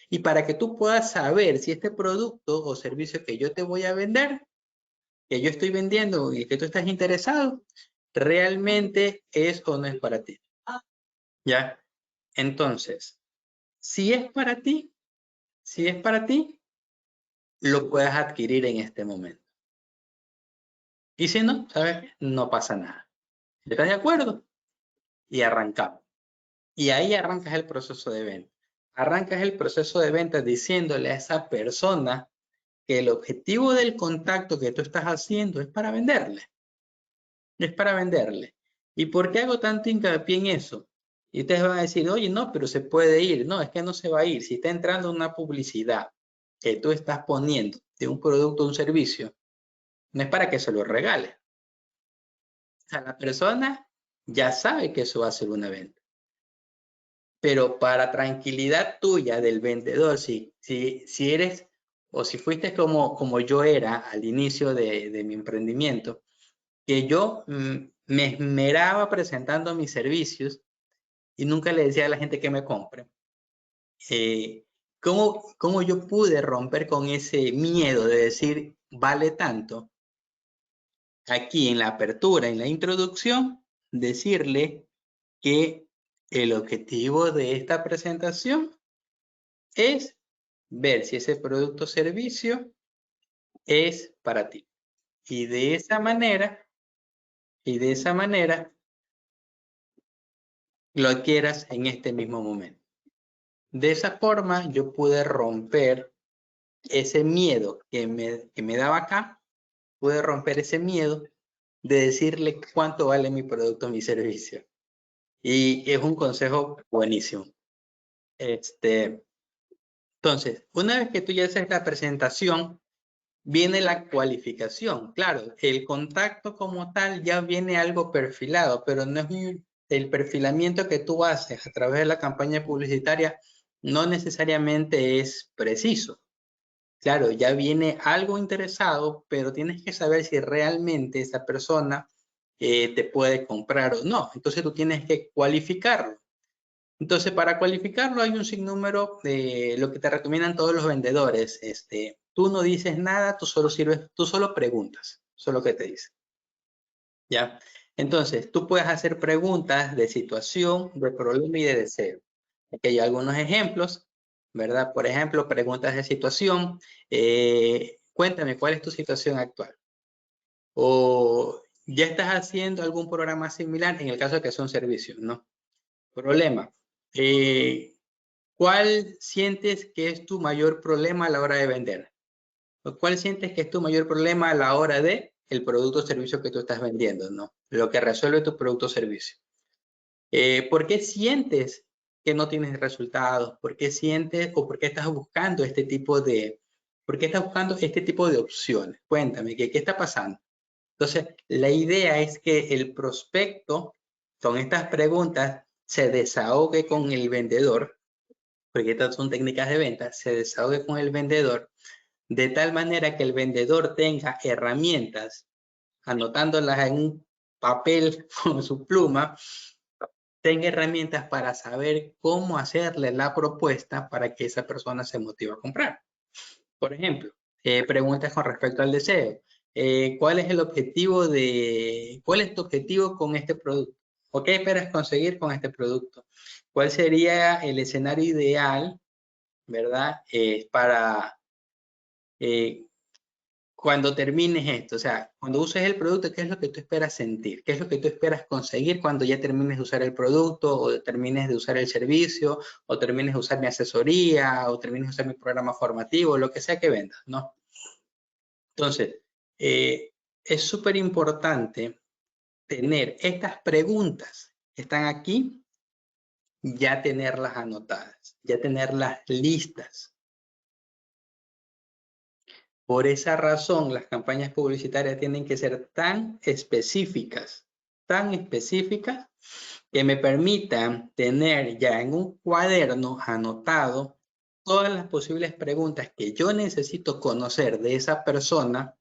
C: y para que tú puedas saber si este producto o servicio que yo te voy a vender, que yo estoy vendiendo y que tú estás interesado, realmente es o no es para ti. ¿Ya? Entonces, si es para ti, lo puedes adquirir en este momento. Y si no, ¿sabes qué? No pasa nada. ¿Estás de acuerdo? Y arrancamos. Y ahí arrancas el proceso de venta. Arrancas el proceso de venta diciéndole a esa persona que el objetivo del contacto que tú estás haciendo es para venderle. Es para venderle. ¿Y por qué hago tanto hincapié en eso? Y ustedes van a decir, oye, no, pero se puede ir. No, es que no se va a ir. Si está entrando una publicidad que tú estás poniendo de un producto o un servicio, no es para que se lo regale. O sea, la persona ya sabe que eso va a ser una venta. Pero para tranquilidad tuya del vendedor, si eres o si fuiste como yo era al inicio de mi emprendimiento, que yo me esmeraba presentando mis servicios y nunca le decía a la gente que me compre. ¿Cómo yo pude romper con ese miedo de decir vale tanto? Aquí en la apertura, en la introducción, decirle que el objetivo de esta presentación es ver si ese producto o servicio es para ti. Y de esa manera, lo adquieras en este mismo momento. De esa forma, yo pude romper ese miedo que me daba acá, pude romper ese miedo de decirle cuánto vale mi producto o mi servicio. Y es un consejo buenísimo. Entonces, una vez que tú ya haces la presentación, viene la cualificación. Claro, el contacto como tal ya viene algo perfilado, pero no es el perfilamiento que tú haces a través de la campaña publicitaria no necesariamente es preciso. Claro, ya viene algo interesado, pero tienes que saber si realmente esa persona te puede comprar o no. Entonces tú tienes que cualificarlo. Entonces, para cualificarlo hay un sinnúmero de lo que te recomiendan todos los vendedores. Tú no dices nada, tú solo preguntas. Eso es lo que te dicen. ¿Ya? Entonces, tú puedes hacer preguntas de situación, de problema y de deseo. Aquí hay algunos ejemplos, ¿verdad? Por ejemplo, preguntas de situación. Cuéntame, ¿cuál es tu situación actual? O ya estás haciendo algún programa similar en el caso de que sea un servicio, ¿no? Problema. ¿Cuál sientes que es tu mayor problema a la hora de vender? ¿Cuál sientes que es tu mayor problema a la hora de el producto o servicio que tú estás vendiendo, ¿no? Lo que resuelve tu producto o servicio. ¿Por qué sientes que no tienes resultados? ¿Por qué sientes o por qué estás buscando este tipo de opciones? Cuéntame, ¿qué está pasando? Entonces, la idea es que el prospecto, con estas preguntas, se desahogue con el vendedor, porque estas son técnicas de venta, se desahogue con el vendedor, de tal manera que el vendedor tenga herramientas, anotándolas en un papel, con su pluma, tenga herramientas para saber cómo hacerle la propuesta para que esa persona se motive a comprar. Por ejemplo, preguntas con respecto al deseo. ¿Cuál es el objetivo cuál es tu objetivo con este producto? ¿O qué esperas conseguir con este producto? ¿Cuál sería el escenario ideal, verdad? Para cuando termines esto, o sea, cuando uses el producto, ¿qué es lo que tú esperas sentir? ¿Qué es lo que tú esperas conseguir cuando ya termines de usar el producto, o termines de usar el servicio, o termines de usar mi asesoría, o termines de usar mi programa formativo, lo que sea que vendas, ¿no? Entonces, es súper importante tener estas preguntas que están aquí, ya tenerlas anotadas, ya tenerlas listas. Por esa razón, las campañas publicitarias tienen que ser tan específicas, que me permitan tener ya en un cuaderno anotado todas las posibles preguntas que yo necesito conocer de esa persona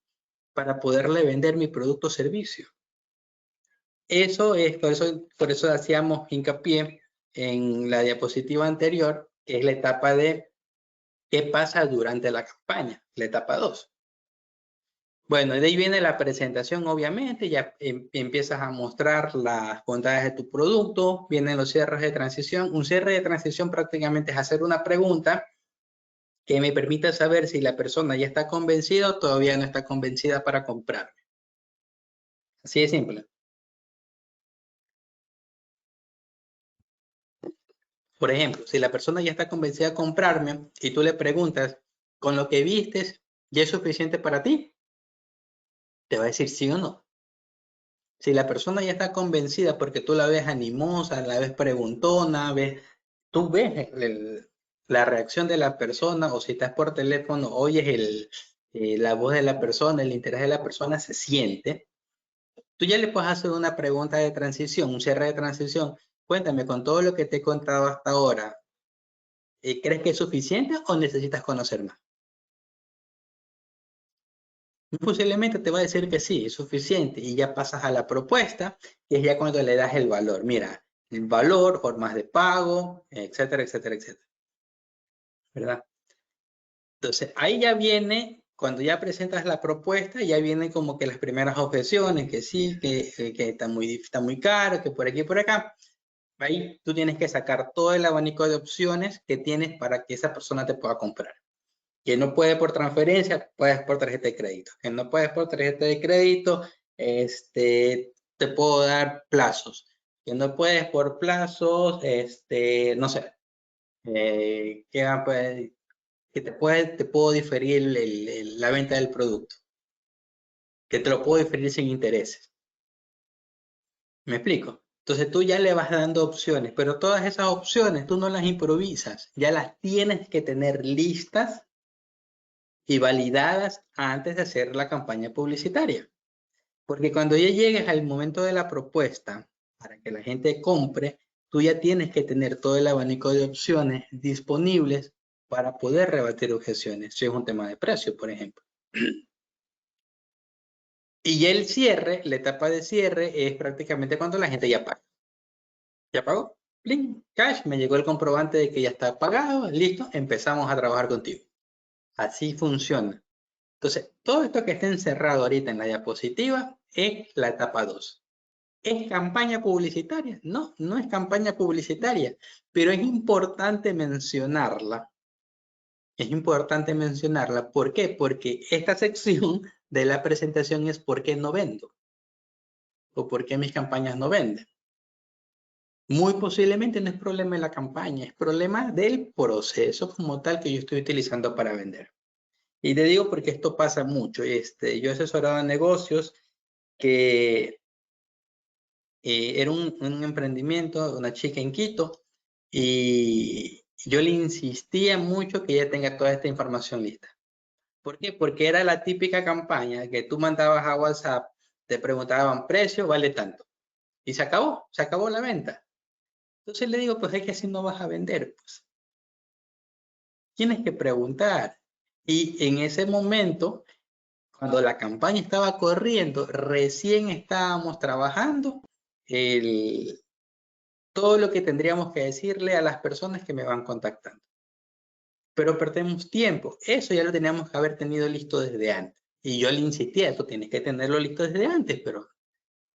C: para poderle vender mi producto o servicio. Eso es, por eso hacíamos hincapié en la diapositiva anterior, que es la etapa de qué pasa durante la campaña, la etapa 2. Bueno, de ahí viene la presentación, obviamente, ya empiezas a mostrar las bondades de tu producto, vienen los cierres de transición. Un cierre de transición prácticamente es hacer una pregunta que me permita saber si la persona ya está convencida o todavía no está convencida para comprarme. Así de simple. Por ejemplo, si la persona ya está convencida a comprarme y tú le preguntas, ¿con lo que vistes ya es suficiente para ti? Te va a decir sí o no. Si la persona ya está convencida porque tú la ves animosa, la ves preguntona, tú ves la reacción de la persona, o si estás por teléfono, oyes la voz de la persona, el interés de la persona se siente. Tú ya le puedes hacer una pregunta de transición, un cierre de transición. Cuéntame, con todo lo que te he contado hasta ahora, ¿crees que es suficiente o necesitas conocer más? Posiblemente te va a decir que sí, es suficiente, y ya pasas a la propuesta, que es ya cuando le das el valor. Mira, el valor, formas de pago, etcétera, etcétera, etcétera. ¿Verdad? Entonces, ahí ya viene, cuando ya presentas la propuesta, ya vienen como que las primeras objeciones, que sí, que está muy caro, que por aquí y por acá. Ahí tú tienes que sacar todo el abanico de opciones que tienes para que esa persona te pueda comprar. Que no puede por transferencia, puedes por tarjeta de crédito. Que no puedes por tarjeta de crédito, te puedo dar plazos. Que no puedes por plazos, no sé, que te puedo diferir la venta del producto. Que te lo puedo diferir sin intereses. ¿Me explico? Entonces tú ya le vas dando opciones, pero todas esas opciones tú no las improvisas, ya las tienes que tener listas y validadas antes de hacer la campaña publicitaria. Porque cuando ya llegues al momento de la propuesta para que la gente compre, tú ya tienes que tener todo el abanico de opciones disponibles para poder rebatir objeciones, si es un tema de precio, por ejemplo. Y el cierre, la etapa de cierre, es prácticamente cuando la gente ya paga. ¿Ya pagó? Bling, cash, me llegó el comprobante de que ya está pagado, listo, empezamos a trabajar contigo. Así funciona. Entonces, todo esto que está encerrado ahorita en la diapositiva es la etapa 2. ¿Es campaña publicitaria? No, no es campaña publicitaria, pero es importante mencionarla. Es importante mencionarla. ¿Por qué? Porque esta sección de la presentación es ¿por qué no vendo? ¿O por qué mis campañas no venden? Muy posiblemente no es problema de la campaña, es problema del proceso como tal que yo estoy utilizando para vender. Y te digo porque esto pasa mucho. Yo he asesorado a negocios que era un emprendimiento de una chica en Quito, y yo le insistía mucho que ella tenga toda esta información lista. ¿Por qué? Porque era la típica campaña que tú mandabas a WhatsApp, te preguntaban precio, vale tanto. Y se acabó la venta. Entonces le digo, pues es que así no vas a vender, pues. Tienes que preguntar. Y en ese momento, cuando la campaña estaba corriendo, recién estábamos trabajando todo lo que tendríamos que decirle a las personas que me van contactando. Pero perdemos tiempo. Eso ya lo teníamos que haber tenido listo desde antes. Y yo le insistía, tú tienes que tenerlo listo desde antes, pero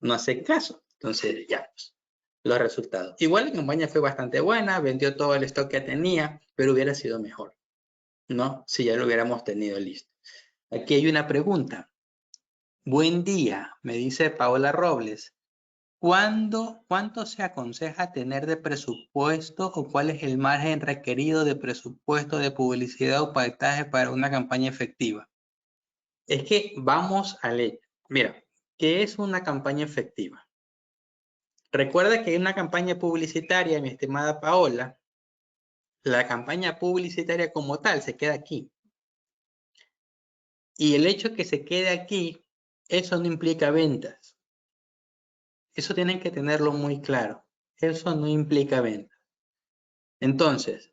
C: no hace caso. Entonces, ya, pues, los resultados. Igual la campaña fue bastante buena, vendió todo el stock que tenía, pero hubiera sido mejor, ¿no? Si ya lo hubiéramos tenido listo. Aquí hay una pregunta. Buen día, me dice Paola Robles. ¿Cuánto se aconseja tener de presupuesto o cuál es el margen requerido de presupuesto de publicidad o pactaje para una campaña efectiva? Es que vamos al hecho. Mira, ¿qué es una campaña efectiva? Recuerda que una campaña publicitaria, mi estimada Paola, la campaña publicitaria como tal se queda aquí. Y el hecho que se quede aquí, eso no implica ventas. Eso tienen que tenerlo muy claro. Eso no implica ventas. Entonces,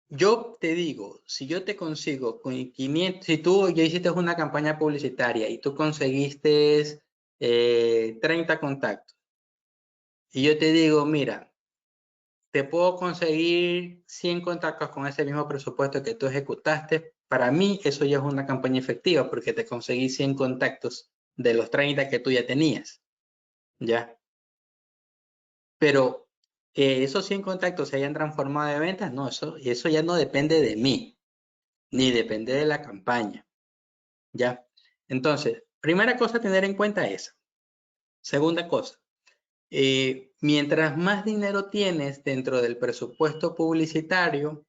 C: yo te digo, si yo te consigo con 500, si tú ya hiciste una campaña publicitaria y tú conseguiste 30 contactos, y yo te digo, mira, te puedo conseguir 100 contactos con ese mismo presupuesto que tú ejecutaste, para mí eso ya es una campaña efectiva porque te conseguí 100 contactos de los 30 que tú ya tenías, ¿ya? Pero que esos 100 contactos se hayan transformado en ventas, no, eso ya no depende de mí, ni depende de la campaña, ¿ya? Entonces, primera cosa a tener en cuenta es, segunda cosa, mientras más dinero tienes dentro del presupuesto publicitario,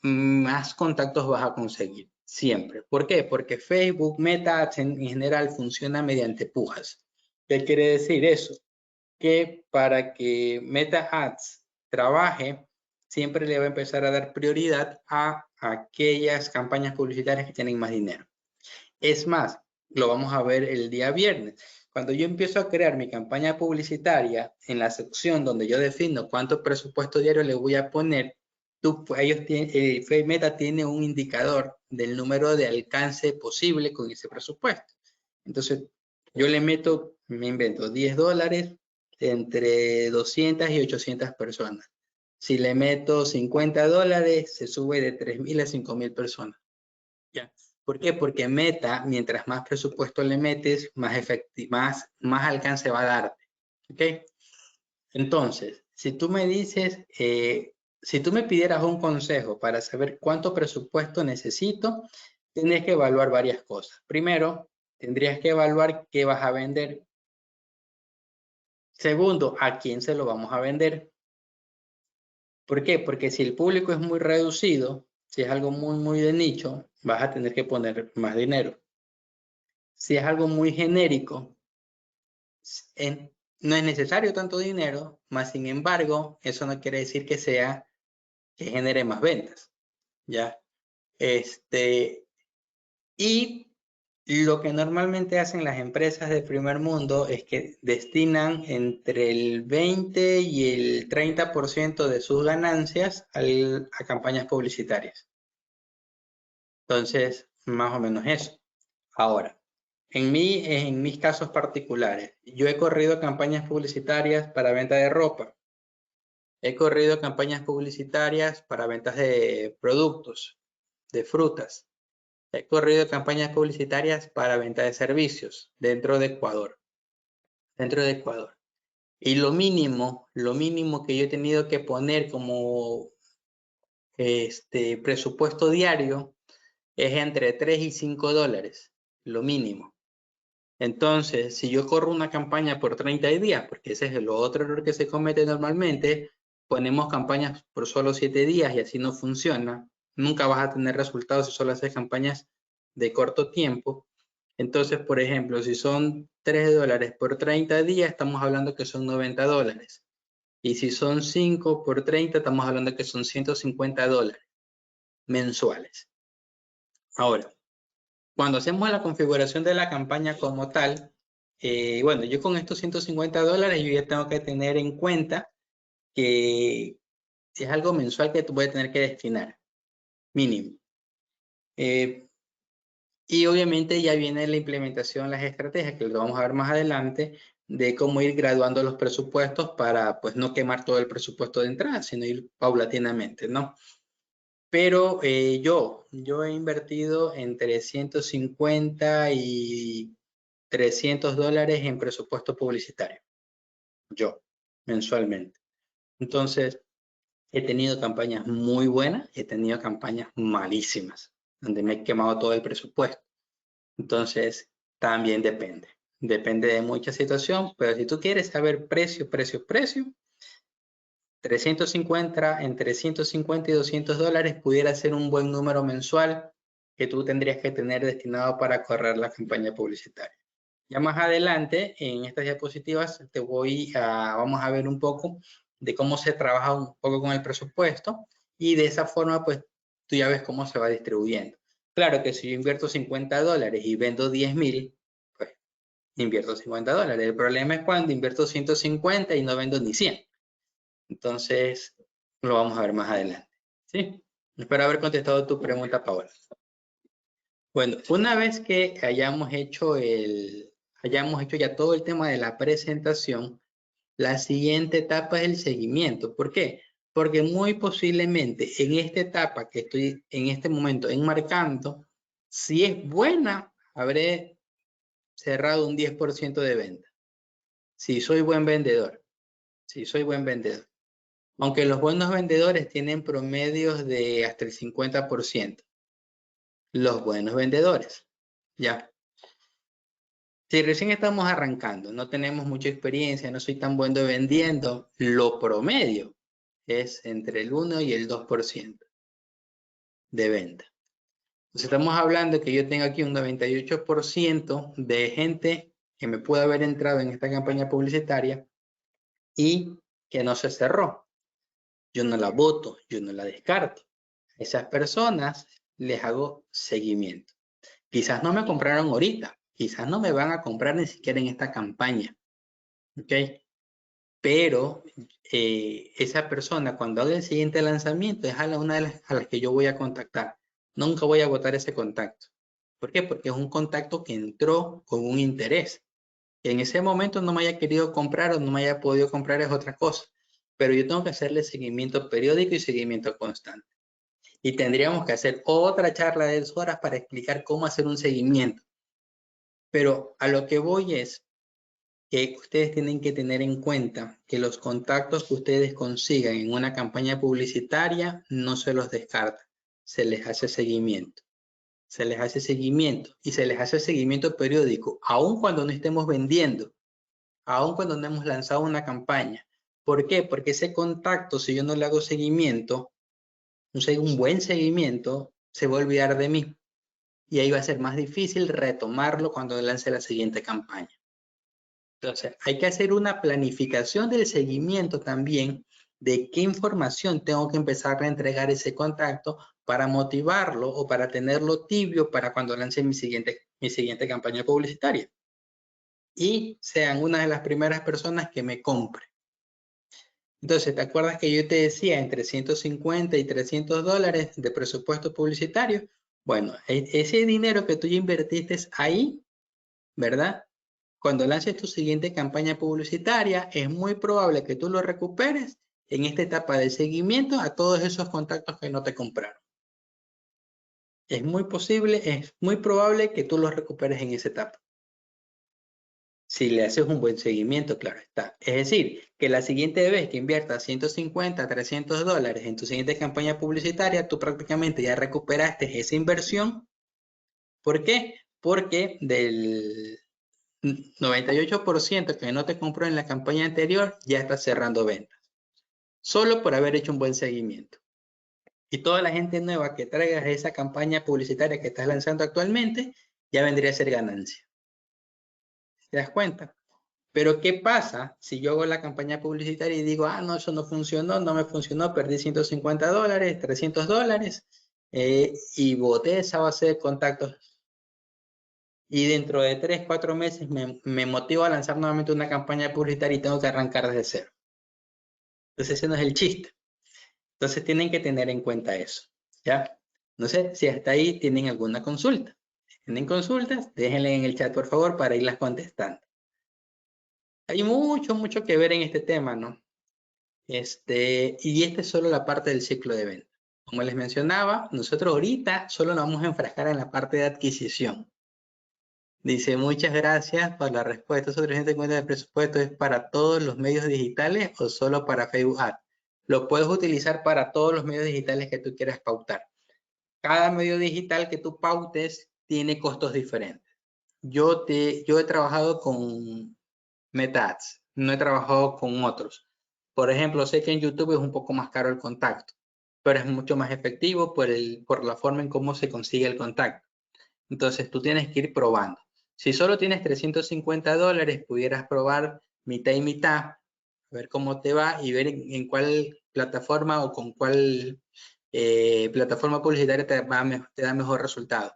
C: más contactos vas a conseguir, siempre. ¿Por qué? Porque Facebook, Meta Ads en general funciona mediante pujas. ¿Qué quiere decir eso? Que para que Meta Ads trabaje, siempre le va a empezar a dar prioridad a aquellas campañas publicitarias que tienen más dinero. Es más, lo vamos a ver el día viernes. Cuando yo empiezo a crear mi campaña publicitaria, en la sección donde yo defino cuánto presupuesto diario le voy a poner, Meta tiene un indicador del número de alcance posible con ese presupuesto. Entonces, yo le meto, me invento, $10 entre 200 y 800 personas. Si le meto $50, se sube de 3,000 a 5,000 personas. ¿Ya? ¿Por qué? Porque Meta, mientras más presupuesto le metes, más alcance va a darte. ¿Ok? Entonces, si tú me dices, si tú me pidieras un consejo para saber cuánto presupuesto necesito, tendrías que evaluar varias cosas. Primero, tendrías que evaluar qué vas a vender. Segundo, ¿a quién se lo vamos a vender? ¿Por qué? Porque si el público es muy reducido, si es algo muy de nicho, vas a tener que poner más dinero. Si es algo muy genérico, no es necesario tanto dinero, más sin embargo, eso no quiere decir que genere más ventas, ¿ya? Y lo que normalmente hacen las empresas de primer mundo es que destinan entre el 20 y el 30% de sus ganancias a campañas publicitarias. Entonces, más o menos eso. Ahora, en mis casos particulares, yo he corrido campañas publicitarias para venta de ropa. He corrido campañas publicitarias para ventas de productos, de frutas. He corrido campañas publicitarias para venta de servicios dentro de Ecuador. Y lo mínimo que yo he tenido que poner como presupuesto diario es entre 3 y 5 dólares, lo mínimo. Entonces, si yo corro una campaña por 30 días, porque ese es el otro error que se comete normalmente, ponemos campañas por solo 7 días y así no funciona. Nunca vas a tener resultados si solo haces campañas de corto tiempo. Entonces, por ejemplo, si son 3 dólares por 30 días, estamos hablando que son 90 dólares. Y si son 5 por 30, estamos hablando que son 150 dólares mensuales. Ahora, cuando hacemos la configuración de la campaña como tal, bueno, yo con estos 150 dólares yo ya tengo que tener en cuenta que es algo mensual que tú voy a tener que destinar, mínimo. Y obviamente ya viene la implementación, las estrategias, que lo vamos a ver más adelante, de cómo ir graduando los presupuestos para pues no quemar todo el presupuesto de entrada, sino ir paulatinamente, ¿no? Pero yo he invertido entre 150 y $300 en presupuesto publicitario, yo, mensualmente. Entonces, he tenido campañas muy buenas y he tenido campañas malísimas, donde me he quemado todo el presupuesto. Entonces, también depende. Depende de mucha situación, pero si tú quieres saber precio, 350, entre 150 y $200 pudiera ser un buen número mensual que tú tendrías que tener destinado para correr la campaña publicitaria. Ya más adelante, en estas diapositivas, vamos a ver un poco de cómo se trabaja un poco con el presupuesto y de esa forma, pues, tú ya ves cómo se va distribuyendo. Claro que si yo invierto $50 y vendo 10.000, pues, invierto $50. El problema es cuando invierto 150 y no vendo ni 100. Entonces, lo vamos a ver más adelante. ¿Sí? Espero haber contestado tu pregunta, Paola. Bueno, una vez que hayamos hecho ya todo el tema de la presentación, la siguiente etapa es el seguimiento. ¿Por qué? Porque muy posiblemente en esta etapa que estoy en este momento enmarcando, si es buena, habré cerrado un 10% de venta. Si soy buen vendedor. Aunque los buenos vendedores tienen promedios de hasta el 50%. Los buenos vendedores. Ya. Si recién estamos arrancando, no tenemos mucha experiencia, no soy tan bueno vendiendo, lo promedio es entre el 1 y el 2% de venta. Entonces estamos hablando que yo tengo aquí un 98% de gente que me puede haber entrado en esta campaña publicitaria y que no se cerró. Yo no la voto, yo no la descarto. A esas personas les hago seguimiento. Quizás no me compraron ahorita, quizás no me van a comprar ni siquiera en esta campaña, ¿ok? Pero esa persona cuando haga el siguiente lanzamiento es una de las que yo voy a contactar. Nunca voy a votar ese contacto. ¿Por qué? Porque es un contacto que entró con un interés. Que en ese momento no me haya querido comprar o no me haya podido comprar es otra cosa. Pero yo tengo que hacerle seguimiento periódico y seguimiento constante. Y tendríamos que hacer otra charla de 2 horas para explicar cómo hacer un seguimiento. Pero a lo que voy es que ustedes tienen que tener en cuenta que los contactos que ustedes consigan en una campaña publicitaria no se los descarta, se les hace seguimiento. Se les hace seguimiento y se les hace seguimiento periódico, aun cuando no estemos vendiendo, aun cuando no hemos lanzado una campaña. ¿Por qué? Porque ese contacto, si yo no le hago seguimiento, un buen seguimiento, se va a olvidar de mí. Y ahí va a ser más difícil retomarlo cuando lance la siguiente campaña. Entonces, hay que hacer una planificación del seguimiento también de qué información tengo que empezar a entregar ese contacto para motivarlo o para tenerlo tibio para cuando lance mi siguiente campaña publicitaria. Y sean una de las primeras personas que me compre. Entonces, ¿te acuerdas que yo te decía entre 150 y $300 de presupuesto publicitario? Bueno, ese dinero que tú ya invertiste ahí, ¿verdad? Cuando lances tu siguiente campaña publicitaria, es muy probable que tú lo recuperes en esta etapa de seguimiento a todos esos contactos que no te compraron. Es muy probable que tú los recuperes en esa etapa. Si le haces un buen seguimiento, claro está. Es decir, que la siguiente vez que inviertas 150, $300 en tu siguiente campaña publicitaria, tú prácticamente ya recuperaste esa inversión. ¿Por qué? Porque del 98% que no te compró en la campaña anterior, ya estás cerrando ventas. Solo por haber hecho un buen seguimiento. Y toda la gente nueva que traigas a esa campaña publicitaria que estás lanzando actualmente, ya vendría a ser ganancia. ¿Te das cuenta? Pero ¿qué pasa si yo hago la campaña publicitaria y digo, no, eso no funcionó, no me funcionó, perdí $150, $300, y boté esa base de contactos? Y dentro de 3, 4 meses me motivo a lanzar nuevamente una campaña publicitaria y tengo que arrancar desde cero. Entonces ese no es el chiste. Entonces tienen que tener en cuenta eso, ¿ya? No sé si hasta ahí tienen alguna consulta. ¿Tienen consultas? Déjenle en el chat, por favor, para irlas contestando. Hay mucho que ver en este tema, ¿no? Y esta es solo la parte del ciclo de venta. Como les mencionaba, nosotros ahorita solo nos vamos a enfrascar en la parte de adquisición. Dice, muchas gracias por la respuesta. ¿Esos 350 de presupuesto es para todos los medios digitales o solo para Facebook Ads? Lo puedes utilizar para todos los medios digitales que tú quieras pautar. Cada medio digital que tú pautes tiene costos diferentes. Yo he trabajado con Meta Ads, no he trabajado con otros. Por ejemplo, sé que en YouTube es un poco más caro el contacto, pero es mucho más efectivo por la forma en cómo se consigue el contacto. Entonces tú tienes que ir probando. Si solo tienes $350, pudieras probar mitad y mitad, ver cómo te va y ver en cuál plataforma o con cuál plataforma publicitaria te da mejor resultado.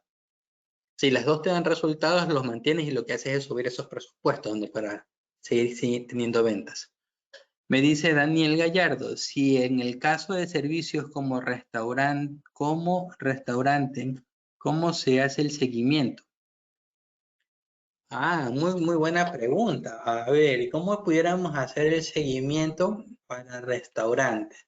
C: Si las dos te dan resultados, los mantienes y lo que haces es subir esos presupuestos para seguir teniendo ventas. Me dice Daniel Gallardo, si en el caso de servicios como restaurante, ¿cómo se hace el seguimiento? Muy buena pregunta. A ver, ¿cómo pudiéramos hacer el seguimiento para restaurantes?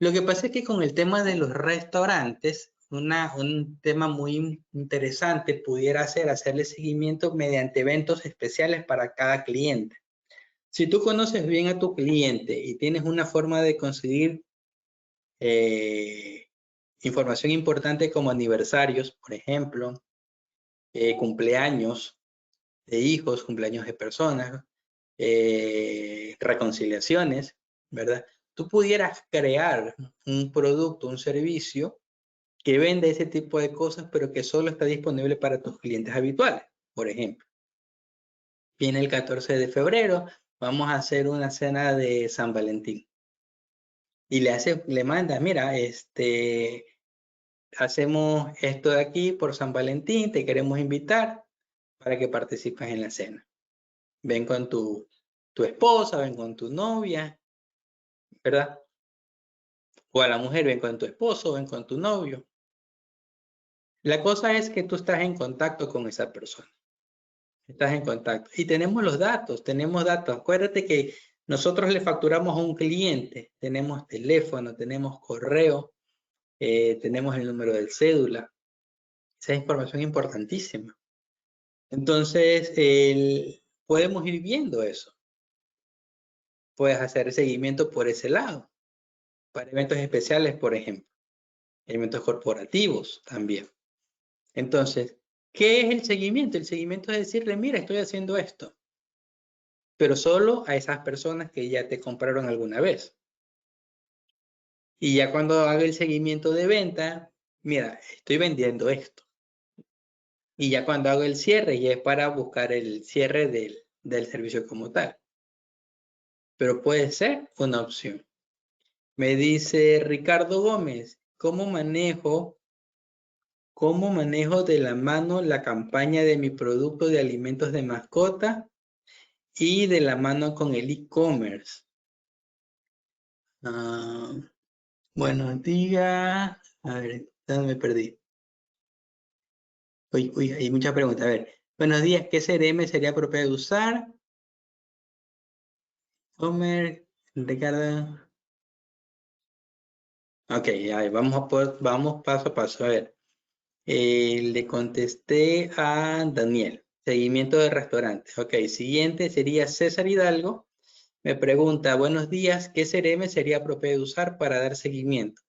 C: Lo que pasa es que con el tema de los restaurantes, un tema muy interesante pudiera ser hacerle seguimiento mediante eventos especiales para cada cliente. Si tú conoces bien a tu cliente y tienes una forma de conseguir información importante como aniversarios, por ejemplo, cumpleaños de hijos, cumpleaños de personas, reconciliaciones, ¿verdad? Tú pudieras crear un producto, un servicio que vende ese tipo de cosas, pero que solo está disponible para tus clientes habituales. Por ejemplo, viene el 14 de febrero, vamos a hacer una cena de San Valentín. Y le manda, mira, hacemos esto de aquí por San Valentín, te queremos invitar para que participes en la cena. Ven con tu esposa, ven con tu novia, ¿verdad? O a la mujer, ven con tu esposo, ven con tu novio. La cosa es que tú estás en contacto con esa persona. Estás en contacto. Y tenemos los datos, tenemos datos. Acuérdate que nosotros le facturamos a un cliente. Tenemos teléfono, tenemos correo, tenemos el número de cédula. Esa es información importantísima. Entonces, podemos ir viendo eso. Puedes hacer seguimiento por ese lado. Para eventos especiales, por ejemplo. Eventos corporativos también. Entonces, ¿qué es el seguimiento? El seguimiento es decirle, mira, estoy haciendo esto. Pero solo a esas personas que ya te compraron alguna vez. Y ya cuando haga el seguimiento de venta, mira, estoy vendiendo esto. Y ya cuando hago el cierre, ya es para buscar el cierre del servicio como tal. Pero puede ser una opción. Me dice Ricardo Gómez, ¿cómo manejo de la mano la campaña de mi producto de alimentos de mascota y de la mano con el e-commerce? Buenos días. A ver, ¿dónde me perdí? Uy, hay muchas preguntas. A ver, buenos días. ¿Qué CRM sería apropiado de usar? Homer, Ricardo. Ok, vamos paso a paso. A ver, le contesté a Daniel. Seguimiento de restaurantes. Ok, siguiente sería César Hidalgo. Me pregunta, buenos días, ¿qué CRM sería apropiado de usar para dar seguimiento?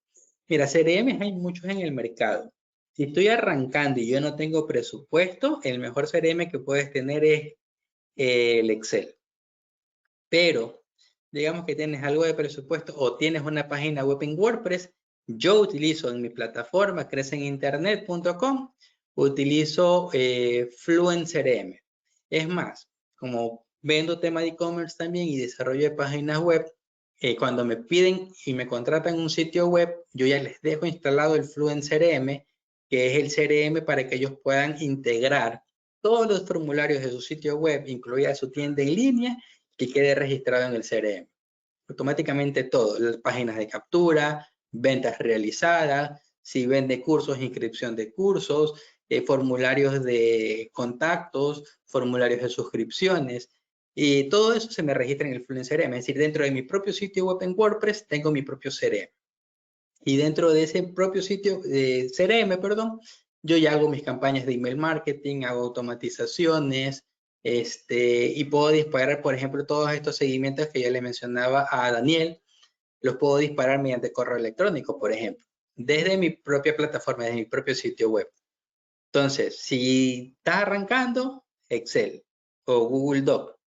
C: Mira, CRM hay muchos en el mercado. Si estoy arrancando y yo no tengo presupuesto, el mejor CRM que puedes tener es el Excel. Pero, digamos que tienes algo de presupuesto o tienes una página web en WordPress, yo utilizo en mi plataforma creceninternet.com, utilizo Fluent CRM. Es más, como vendo tema de e-commerce también y desarrollo de páginas web, cuando me piden y me contratan un sitio web, yo ya les dejo instalado el Fluent CRM, que es el CRM para que ellos puedan integrar todos los formularios de su sitio web, incluida su tienda en línea, que quede registrado en el CRM. Automáticamente todo, las páginas de captura, ventas realizadas, si vende cursos, inscripción de cursos, formularios de contactos, formularios de suscripciones, y todo eso se me registra en el Fluent CRM. Es decir, dentro de mi propio sitio web en WordPress tengo mi propio CRM. Y dentro de ese propio sitio CRM, perdón, yo ya hago mis campañas de email marketing, hago automatizaciones, y puedo disparar, por ejemplo, todos estos seguimientos que ya le mencionaba a Daniel, los puedo disparar mediante correo electrónico, por ejemplo, desde mi propia plataforma, desde mi propio sitio web. Entonces, si estás arrancando, Excel o Google Doc,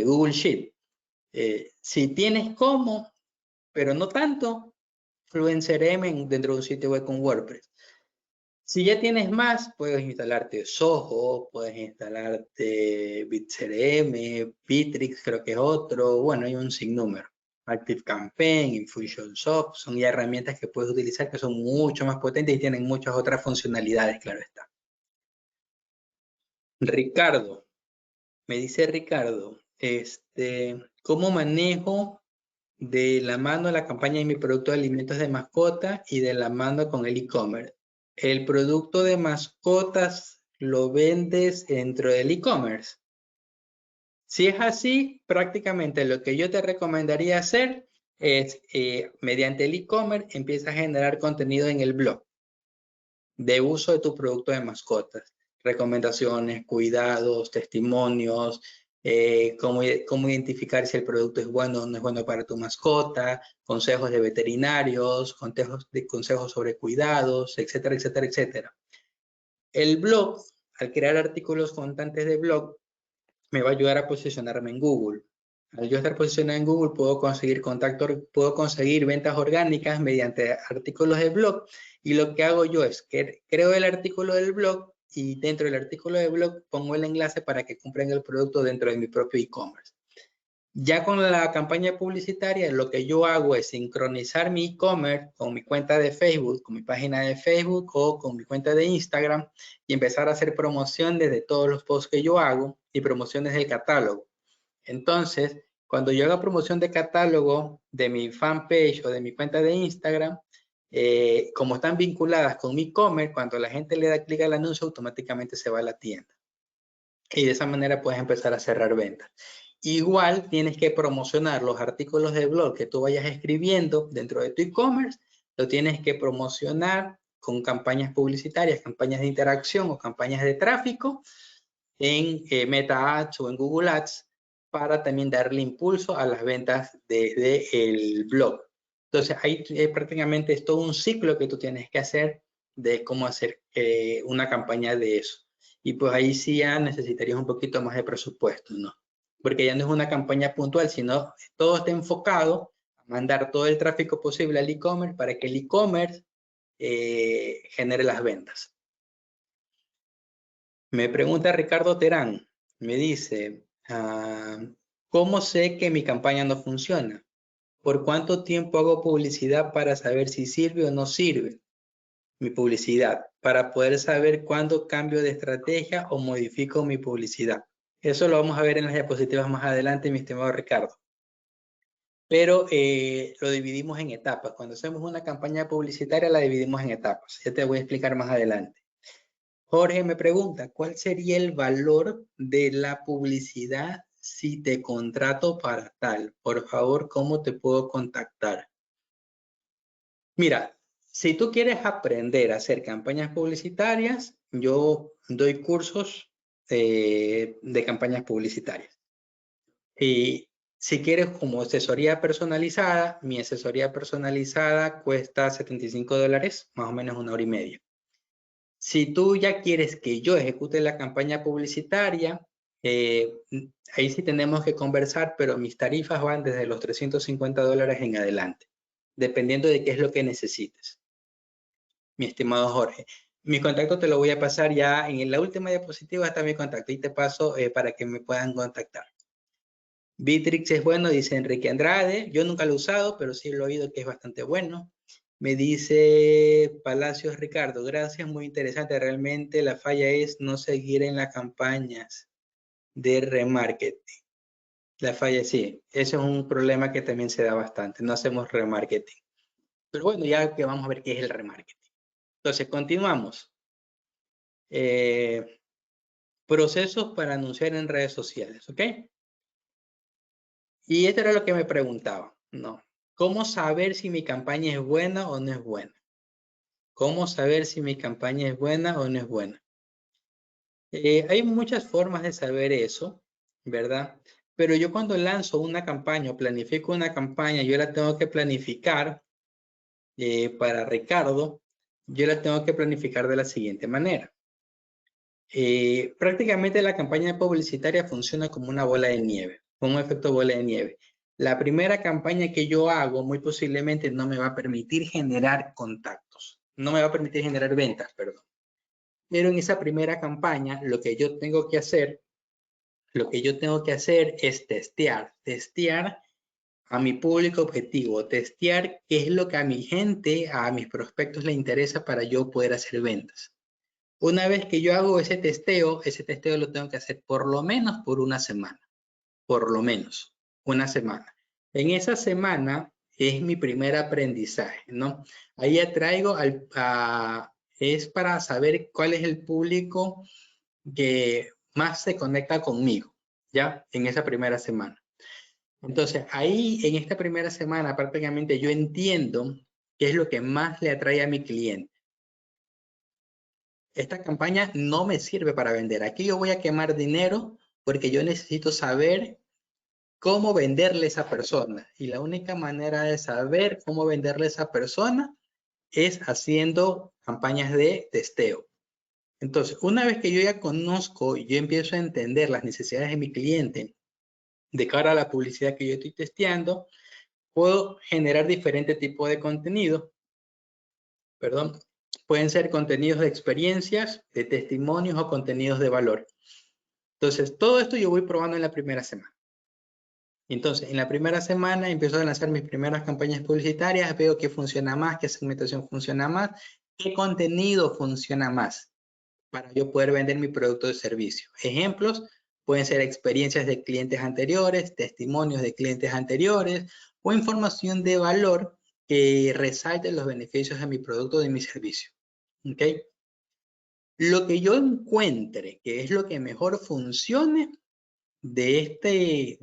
C: Google Sheet. Si tienes cómo, pero no tanto, Fluent CRM dentro de un sitio web con WordPress. Si ya tienes más, puedes instalarte Zoho, puedes instalarte BitCRM, Bitrix, creo que es otro. Bueno, hay un sinnúmero. ActiveCampaign, Infusionsoft, son ya herramientas que puedes utilizar que son mucho más potentes y tienen muchas otras funcionalidades, claro está. Ricardo, me dice Ricardo, ¿cómo manejo de la mano la campaña de mi producto de alimentos de mascota y de la mano con el e-commerce? ¿El producto de mascotas lo vendes dentro del e-commerce? Si es así, prácticamente lo que yo te recomendaría hacer es, mediante el e-commerce, empieza a generar contenido en el blog de uso de tu producto de mascotas. Recomendaciones, cuidados, testimonios, cómo identificar si el producto es bueno o no es bueno para tu mascota, consejos de veterinarios, consejos sobre cuidados, etcétera, etcétera, etcétera. El blog, al crear artículos constantes de blog, me va a ayudar a posicionarme en Google. Al yo estar posicionado en Google, puedo conseguir contactos, puedo conseguir ventas orgánicas mediante artículos de blog. Y lo que hago yo es que creo el artículo del blog y dentro del artículo del blog pongo el enlace para que compren el producto dentro de mi propio e-commerce. Ya con la campaña publicitaria, lo que yo hago es sincronizar mi e-commerce con mi cuenta de Facebook, con mi página de Facebook o con mi cuenta de Instagram y empezar a hacer promoción desde todos los posts que yo hago y promociones del catálogo. Entonces, cuando yo haga promoción de catálogo de mi fanpage o de mi cuenta de Instagram, como están vinculadas con mi e-commerce, cuando la gente le da clic al anuncio, automáticamente se va a la tienda. Y de esa manera puedes empezar a cerrar ventas. Igual tienes que promocionar los artículos de blog que tú vayas escribiendo dentro de tu e-commerce, lo tienes que promocionar con campañas publicitarias, campañas de interacción o campañas de tráfico en Meta Ads o en Google Ads para también darle impulso a las ventas desde el blog. Entonces, ahí prácticamente es todo un ciclo que tú tienes que hacer de cómo hacer una campaña de eso. Y pues ahí sí ya necesitarías un poquito más de presupuesto, ¿no? Porque ya no es una campaña puntual, sino todo está enfocado a mandar todo el tráfico posible al e-commerce para que el e-commerce genere las ventas. Me pregunta Ricardo Terán, me dice, ¿cómo sé que mi campaña no funciona? ¿Por cuánto tiempo hago publicidad para saber si sirve o no sirve mi publicidad? Para poder saber cuándo cambio de estrategia o modifico mi publicidad. Eso lo vamos a ver en las diapositivas más adelante, mi estimado Ricardo. Pero lo dividimos en etapas. Cuando hacemos una campaña publicitaria la dividimos en etapas. Ya te voy a explicar más adelante. Jorge me pregunta, ¿cuál sería el valor de la publicidad si te contrato para tal? Por favor, ¿cómo te puedo contactar? Mira, si tú quieres aprender a hacer campañas publicitarias, yo doy cursos de campañas publicitarias. Y si quieres como asesoría personalizada, mi asesoría personalizada cuesta $75, más o menos 1 hora y media. Si tú ya quieres que yo ejecute la campaña publicitaria, ahí sí tenemos que conversar, pero mis tarifas van desde los $350 en adelante, dependiendo de qué es lo que necesites. Mi estimado Jorge, mi contacto te lo voy a pasar ya en la última diapositiva, está mi contacto y te paso para que me puedan contactar. Bitrix es bueno, dice Enrique Andrade. Yo nunca lo he usado, pero sí lo he oído que es bastante bueno. Me dice Palacios Ricardo, gracias, muy interesante. Realmente la falla es no seguir en las campañas de remarketing. La falla sí, ese es un problema que también se da bastante. No hacemos remarketing. Pero bueno, ya que vamos a ver qué es el remarketing. Entonces, continuamos. Procesos para anunciar en redes sociales, ¿ok? Y esto era lo que me preguntaba, ¿no? ¿Cómo saber si mi campaña es buena o no es buena? ¿Cómo saber si mi campaña es buena o no es buena? Hay muchas formas de saber eso, ¿verdad? Pero yo cuando lanzo una campaña o planifico una campaña, yo la tengo que planificar para Ricardo, yo la tengo que planificar de la siguiente manera. Prácticamente la campaña publicitaria funciona como una bola de nieve, como un efecto bola de nieve. La primera campaña que yo hago muy posiblemente no me va a permitir generar contactos, no me va a permitir generar ventas, perdón. Pero en esa primera campaña lo que yo tengo que hacer es testear a mi público objetivo, testear qué es lo que a mi gente, a mis prospectos les interesa para yo poder hacer ventas. Una vez que yo hago ese testeo lo tengo que hacer por lo menos por una semana, por lo menos una semana. En esa semana es mi primer aprendizaje, ¿no? Ahí ya traigo es para saber cuál es el público que más se conecta conmigo, ¿ya? En esa primera semana. Entonces, ahí en esta primera semana prácticamente yo entiendo qué es lo que más le atrae a mi cliente. Esta campaña no me sirve para vender. Aquí yo voy a quemar dinero porque yo necesito saber cómo venderle a esa persona. Y la única manera de saber cómo venderle a esa persona es haciendo campañas de testeo. Entonces, una vez que yo ya conozco y yo empiezo a entender las necesidades de mi cliente de cara a la publicidad que yo estoy testeando, puedo generar diferentes tipos de contenido. Perdón. Pueden ser contenidos de experiencias, de testimonios o contenidos de valor. Entonces, todo esto yo voy probando en la primera semana. Entonces, en la primera semana empiezo a lanzar mis primeras campañas publicitarias, veo qué funciona más, qué segmentación funciona más, qué contenido funciona más para yo poder vender mi producto o servicio. Ejemplos pueden ser experiencias de clientes anteriores, testimonios de clientes anteriores o información de valor que resalte los beneficios de mi producto o de mi servicio. ¿Ok? Lo que yo encuentre que es lo que mejor funcione de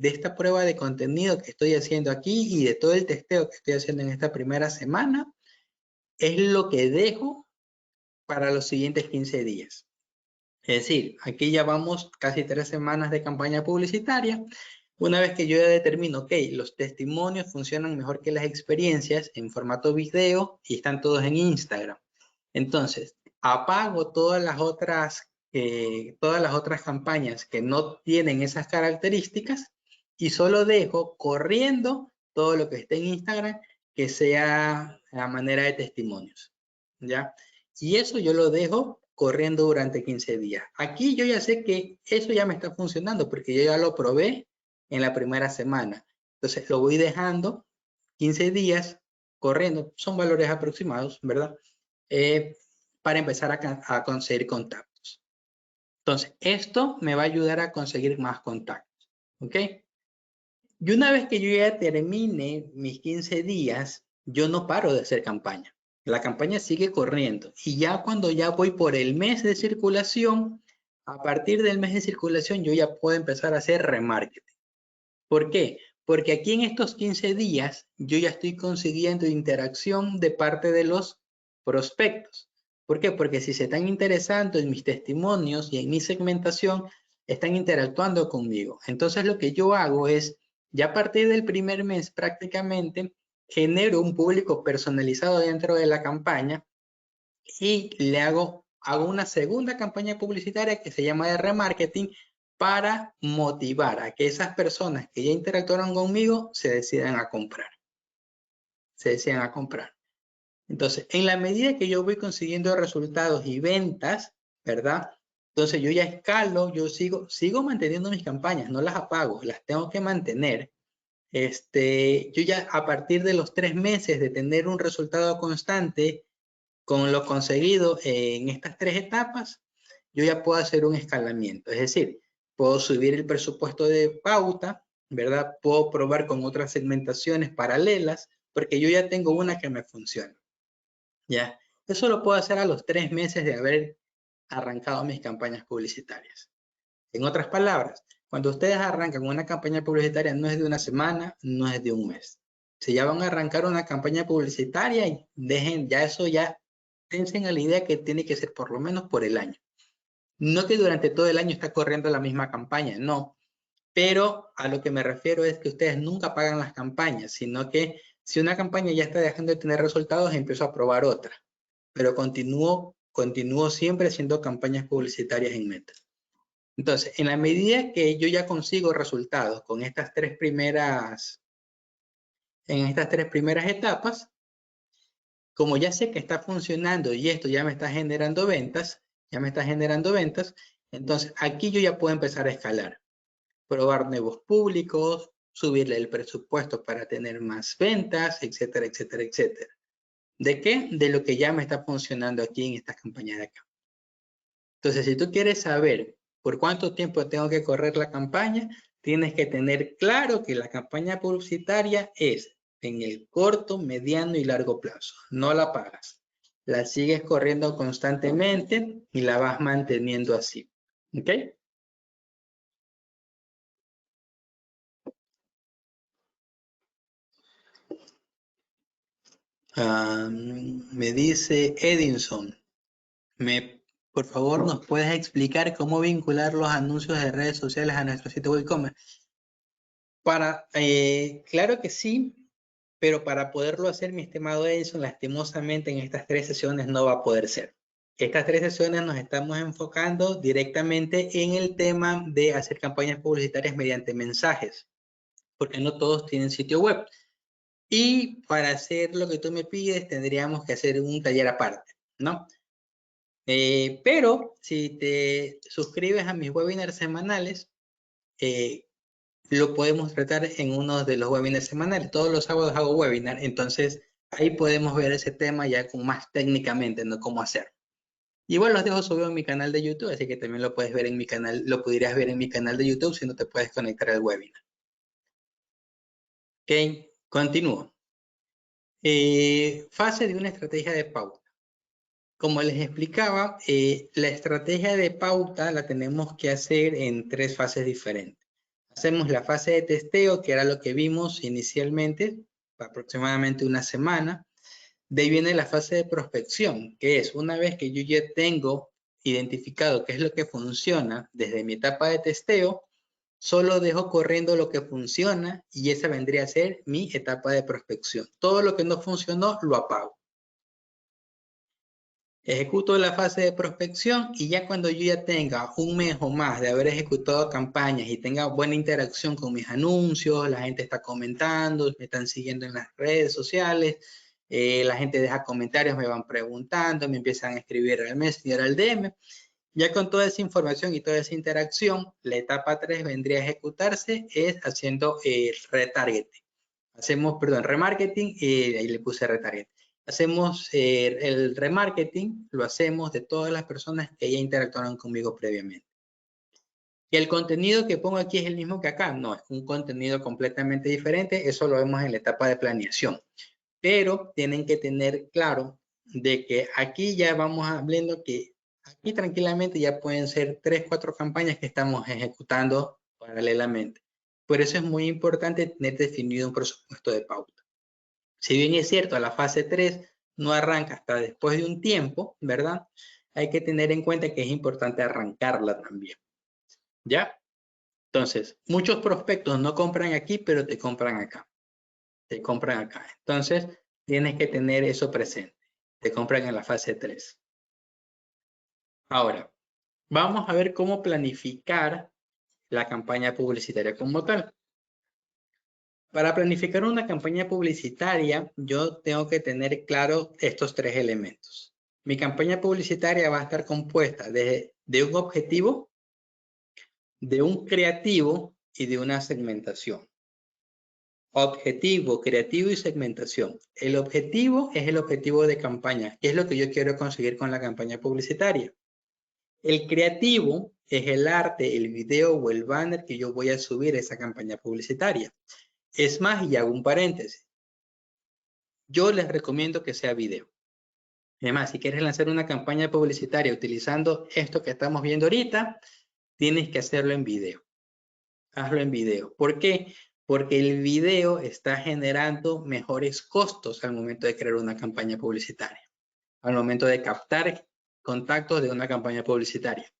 C: esta prueba de contenido que estoy haciendo aquí y de todo el testeo que estoy haciendo en esta primera semana, es lo que dejo para los siguientes 15 días. Es decir, aquí ya vamos casi 3 semanas de campaña publicitaria. Una vez que yo ya determino, ok, los testimonios funcionan mejor que las experiencias en formato video y están todos en Instagram. Entonces, apago todas las otras campañas que no tienen esas características y solo dejo corriendo todo lo que esté en Instagram que sea a manera de testimonios, ¿ya? Y eso yo lo dejo corriendo durante 15 días. Aquí yo ya sé que eso ya me está funcionando porque yo ya lo probé en la primera semana. Entonces lo voy dejando 15 días corriendo. Son valores aproximados, ¿verdad? Para empezar a conseguir contactos. Entonces, esto me va a ayudar a conseguir más contactos, ¿ok? Y una vez que yo ya termine mis 15 días, yo no paro de hacer campaña. La campaña sigue corriendo. Y ya cuando ya voy por el mes de circulación, a partir del mes de circulación, yo ya puedo empezar a hacer remarketing. ¿Por qué? Porque aquí en estos 15 días, yo ya estoy consiguiendo interacción de parte de los prospectos. ¿Por qué? Porque si se están interesando en mis testimonios y en mi segmentación, están interactuando conmigo. Entonces lo que yo hago es, ya a partir del primer mes prácticamente, genero un público personalizado dentro de la campaña y le hago una segunda campaña publicitaria que se llama de remarketing para motivar a que esas personas que ya interactuaron conmigo se decidan a comprar. Entonces, en la medida que yo voy consiguiendo resultados y ventas, ¿verdad? Entonces yo ya escalo, yo sigo manteniendo mis campañas, no las apago, las tengo que mantener. Yo ya a partir de los 3 meses de tener un resultado constante con lo conseguido en estas 3 etapas, yo ya puedo hacer un escalamiento. Es decir, puedo subir el presupuesto de pauta, ¿verdad? Puedo probar con otras segmentaciones paralelas, porque yo ya tengo una que me funciona. ¿Ya? Eso lo puedo hacer a los 3 meses de haber arrancado mis campañas publicitarias. En otras palabras, cuando ustedes arrancan una campaña publicitaria no es de una semana, no es de un mes. Si ya van a arrancar una campaña publicitaria, dejen ya eso, ya piensen a la idea que tiene que ser por lo menos por el año. No que durante todo el año está corriendo la misma campaña, no. Pero a lo que me refiero es que ustedes nunca pagan las campañas, sino que si una campaña ya está dejando de tener resultados, empiezo a probar otra. Pero continúo siempre haciendo campañas publicitarias en Meta. Entonces, en la medida que yo ya consigo resultados con estas tres primeras etapas, como ya sé que está funcionando y esto ya me está generando ventas, entonces aquí yo ya puedo empezar a escalar, probar nuevos públicos, subirle el presupuesto para tener más ventas, etcétera, etcétera, etcétera. ¿De qué? De lo que ya me está funcionando aquí en esta campaña de acá. Entonces, si tú quieres saber por cuánto tiempo tengo que correr la campaña, tienes que tener claro que la campaña publicitaria es en el corto, mediano y largo plazo. No la pagas. La sigues corriendo constantemente y la vas manteniendo así. ¿Ok? Me dice Edinson, por favor, ¿nos puedes explicar cómo vincular los anuncios de redes sociales a nuestro sitio web e-commerce? Claro que sí, pero para poderlo hacer, mi estimado Edison, lastimosamente en estas 3 sesiones no va a poder ser. Estas 3 sesiones nos estamos enfocando directamente en el tema de hacer campañas publicitarias mediante mensajes, porque no todos tienen sitio web. Y para hacer lo que tú me pides, tendríamos que hacer un taller aparte, ¿no? Pero si te suscribes a mis webinars semanales, lo podemos tratar en uno de los webinars semanales. Todos los sábados hago webinar, entonces ahí podemos ver ese tema ya con más técnicamente, ¿no? Cómo hacer. Igual los dejo subido en mi canal de YouTube, así que también lo puedes ver en mi canal, lo podrías ver en mi canal de YouTube si no te puedes conectar al webinar. Ok, continúo. Fase de una estrategia de pauta. Como les explicaba, la estrategia de pauta la tenemos que hacer en 3 fases diferentes. Hacemos la fase de testeo, que era lo que vimos inicialmente, aproximadamente una semana. De ahí viene la fase de prospección, que es una vez que yo ya tengo identificado qué es lo que funciona desde mi etapa de testeo, solo dejo corriendo lo que funciona y esa vendría a ser mi etapa de prospección. Todo lo que no funcionó, lo apago. Ejecuto la fase de prospección y ya cuando yo ya tenga un mes o más de haber ejecutado campañas y tenga buena interacción con mis anuncios, la gente está comentando, me están siguiendo en las redes sociales, la gente deja comentarios, me van preguntando, me empiezan a escribir al Messenger, al DM. Ya con toda esa información y toda esa interacción, la etapa 3 vendría a ejecutarse es haciendo retargeting. Remarketing y ahí le puse retargeting. Hacemos el remarketing, lo hacemos de todas las personas que ya interactuaron conmigo previamente. Y el contenido que pongo aquí es el mismo que acá. No, es un contenido completamente diferente. Eso lo vemos en la etapa de planeación. Pero tienen que tener claro de que aquí ya vamos hablando que aquí tranquilamente ya pueden ser 3, 4 campañas que estamos ejecutando paralelamente. Por eso es muy importante tener definido un presupuesto de pauta. Si bien es cierto, la fase 3 no arranca hasta después de un tiempo, ¿verdad? Hay que tener en cuenta que es importante arrancarla también. ¿Ya? Entonces, muchos prospectos no compran aquí, pero te compran acá. Te compran acá. Entonces, tienes que tener eso presente. Te compran en la fase 3. Ahora, vamos a ver cómo planificar la campaña publicitaria como tal. Para planificar una campaña publicitaria, yo tengo que tener claro estos 3 elementos. Mi campaña publicitaria va a estar compuesta de un objetivo, de un creativo y de una segmentación. Objetivo, creativo y segmentación. El objetivo es el objetivo de campaña, que es lo que yo quiero conseguir con la campaña publicitaria. El creativo es el arte, el video o el banner que yo voy a subir a esa campaña publicitaria. Es más, y hago un paréntesis. Yo les recomiendo que sea video. Además, si quieres lanzar una campaña publicitaria utilizando esto que estamos viendo ahorita, tienes que hacerlo en video. Hazlo en video. ¿Por qué? Porque el video está generando mejores costos al momento de crear una campaña publicitaria, al momento de captar contactos de una campaña publicitaria.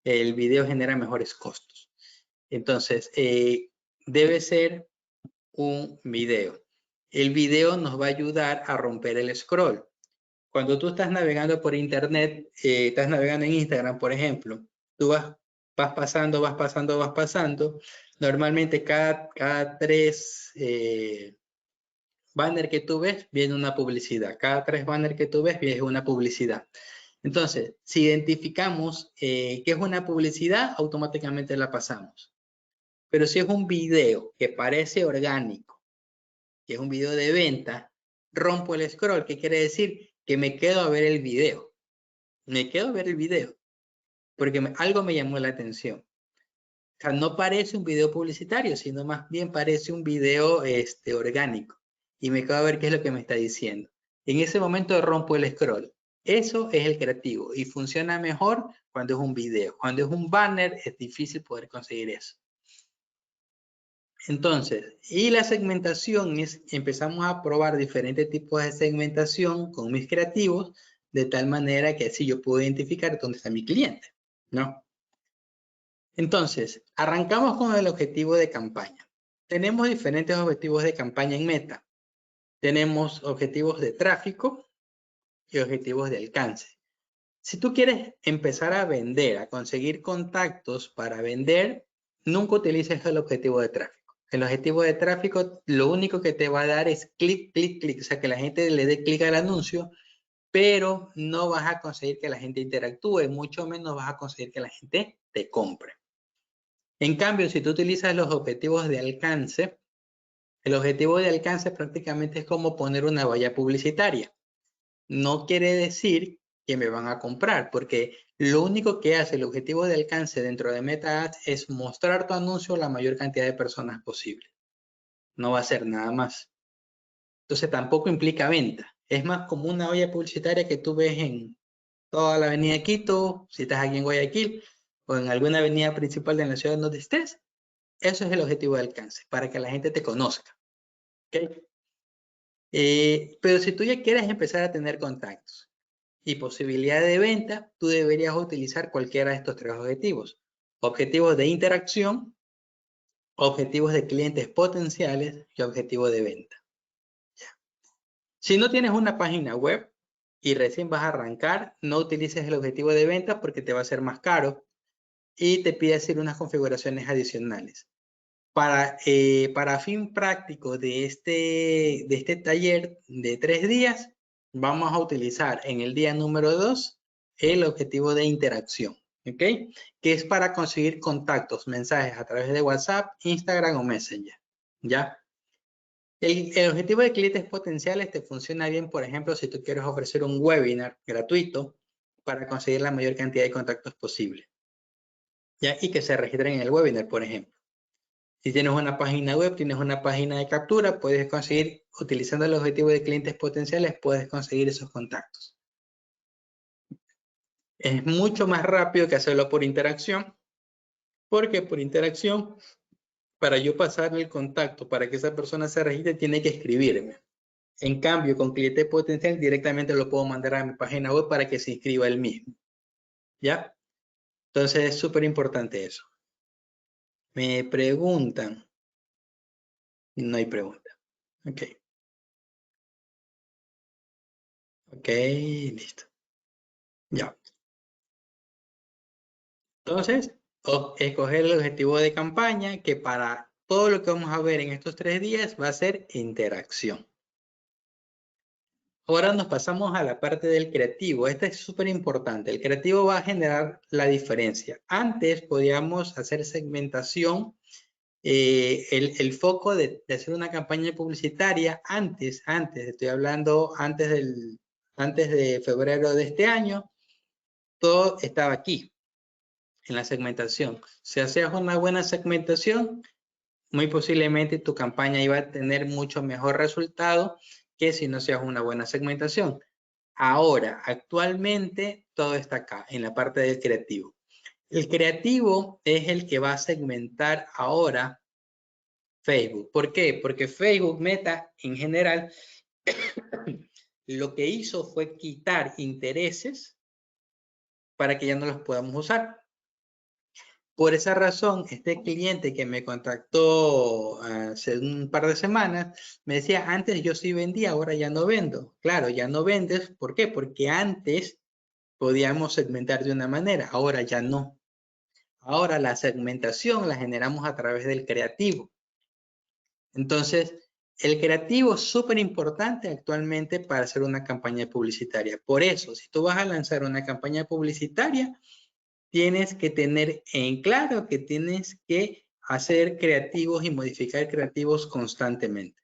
C: El video genera mejores costos. Entonces, debe ser un video. El video nos va a ayudar a romper el scroll. Cuando tú estás navegando por internet, estás navegando en Instagram, por ejemplo, tú vas pasando. Normalmente cada 3 banners que tú ves, viene una publicidad. Cada 3 banners que tú ves, viene una publicidad. Entonces, si identificamos que es una publicidad, automáticamente la pasamos. Pero si es un video que parece orgánico, que es un video de venta, rompo el scroll. ¿Qué quiere decir? Que me quedo a ver el video. Me quedo a ver el video porque algo me llamó la atención. O sea, no parece un video publicitario, sino más bien parece un video orgánico. Y me quedo a ver qué es lo que me está diciendo. En ese momento rompo el scroll. Eso es el creativo y funciona mejor cuando es un video. Cuando es un banner es difícil poder conseguir eso. Entonces, y la segmentación es, empezamos a probar diferentes tipos de segmentación con mis creativos, de tal manera que así yo puedo identificar dónde está mi cliente, ¿no? Entonces, arrancamos con el objetivo de campaña. Tenemos diferentes objetivos de campaña en Meta. Tenemos objetivos de tráfico y objetivos de alcance. Si tú quieres empezar a vender, a conseguir contactos para vender, nunca utilices el objetivo de tráfico. El objetivo de tráfico lo único que te va a dar es clic, clic, clic. O sea, que la gente le dé clic al anuncio, pero no vas a conseguir que la gente interactúe, mucho menos vas a conseguir que la gente te compre. En cambio, si tú utilizas los objetivos de alcance, el objetivo de alcance prácticamente es como poner una valla publicitaria. No quiere decir que me van a comprar, porque lo único que hace el objetivo de alcance dentro de Meta Ads es mostrar tu anuncio a la mayor cantidad de personas posible. No va a ser nada más. Entonces tampoco implica venta. Es más como una valla publicitaria que tú ves en toda la avenida Quito, si estás aquí en Guayaquil, o en alguna avenida principal de la ciudad donde estés. Eso es el objetivo de alcance, para que la gente te conozca. ¿Okay? Pero si tú ya quieres empezar a tener contactos y posibilidad de venta, tú deberías utilizar cualquiera de estos 3 objetivos. Objetivos de interacción, objetivos de clientes potenciales y objetivos de venta. Ya. Si no tienes una página web y recién vas a arrancar, no utilices el objetivo de venta porque te va a ser más caro y te pide hacer unas configuraciones adicionales. Para fin práctico de este taller de 3 días, vamos a utilizar en el día número 2 el objetivo de interacción, ¿ok? Que es para conseguir contactos, mensajes a través de WhatsApp, Instagram o Messenger, ¿ya? El objetivo de clientes potenciales te funciona bien, por ejemplo, si tú quieres ofrecer un webinar gratuito para conseguir la mayor cantidad de contactos posible, ¿ya? Y que se registren en el webinar, por ejemplo. Si tienes una página web, tienes una página de captura, puedes conseguir, utilizando el objetivo de clientes potenciales, puedes conseguir esos contactos. Es mucho más rápido que hacerlo por interacción, porque por interacción, para yo pasarle el contacto, para que esa persona se registre, tiene que escribirme. En cambio, con cliente potencial, directamente lo puedo mandar a mi página web para que se inscriba él mismo. ¿Ya? Entonces, es súper importante eso. Me preguntan. No hay pregunta. Ok. Ok, listo. Ya. Entonces, escoger el objetivo de campaña, que para todo lo que vamos a ver en estos 3 días va a ser interacción. Ahora nos pasamos a la parte del creativo. Esta es súper importante. El creativo va a generar la diferencia. Antes podíamos hacer segmentación, el foco de hacer una campaña publicitaria antes, estoy hablando antes de febrero de este año, todo estaba aquí en la segmentación. Si hacías una buena segmentación, muy posiblemente tu campaña iba a tener mucho mejor resultado que si no hacías una buena segmentación. Ahora, actualmente, todo está acá, en la parte del creativo. El creativo es el que va a segmentar ahora Facebook. ¿Por qué? Porque Facebook Meta, en general, lo que hizo fue quitar intereses para que ya no los podamos usar. Por esa razón, este cliente que me contactó hace un par de semanas, me decía, antes yo sí vendía, ahora ya no vendo. Claro, ya no vendes, ¿por qué? Porque antes podíamos segmentar de una manera, ahora ya no. Ahora la segmentación la generamos a través del creativo. Entonces, el creativo es súper importante actualmente para hacer una campaña publicitaria. Por eso, si tú vas a lanzar una campaña publicitaria, tienes que tener en claro que tienes que hacer creativos y modificar creativos constantemente.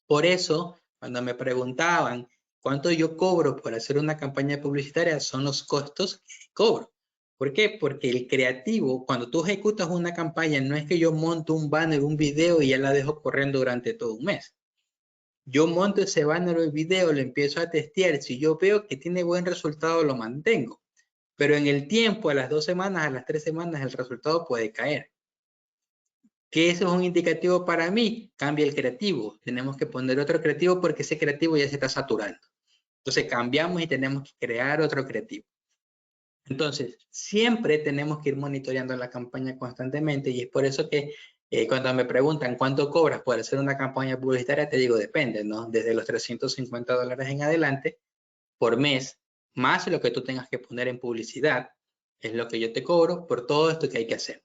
C: Por eso, cuando me preguntaban cuánto yo cobro por hacer una campaña publicitaria, son los costos que cobro. ¿Por qué? Porque el creativo, cuando tú ejecutas una campaña, no es que yo monto un banner, un video y ya la dejo corriendo durante todo un mes. Yo monto ese banner o el video, lo empiezo a testear. Si yo veo que tiene buen resultado, lo mantengo. Pero en el tiempo, a las 2 semanas, a las 3 semanas, el resultado puede caer. ¿Que eso es un indicativo para mí? Cambia el creativo. Tenemos que poner otro creativo porque ese creativo ya se está saturando. Entonces cambiamos y tenemos que crear otro creativo. Entonces, siempre tenemos que ir monitoreando la campaña constantemente y es por eso que cuando me preguntan cuánto cobras por hacer una campaña publicitaria, te digo, depende, ¿no? Desde los $350 en adelante por mes, más lo que tú tengas que poner en publicidad, es lo que yo te cobro por todo esto que hay que hacer.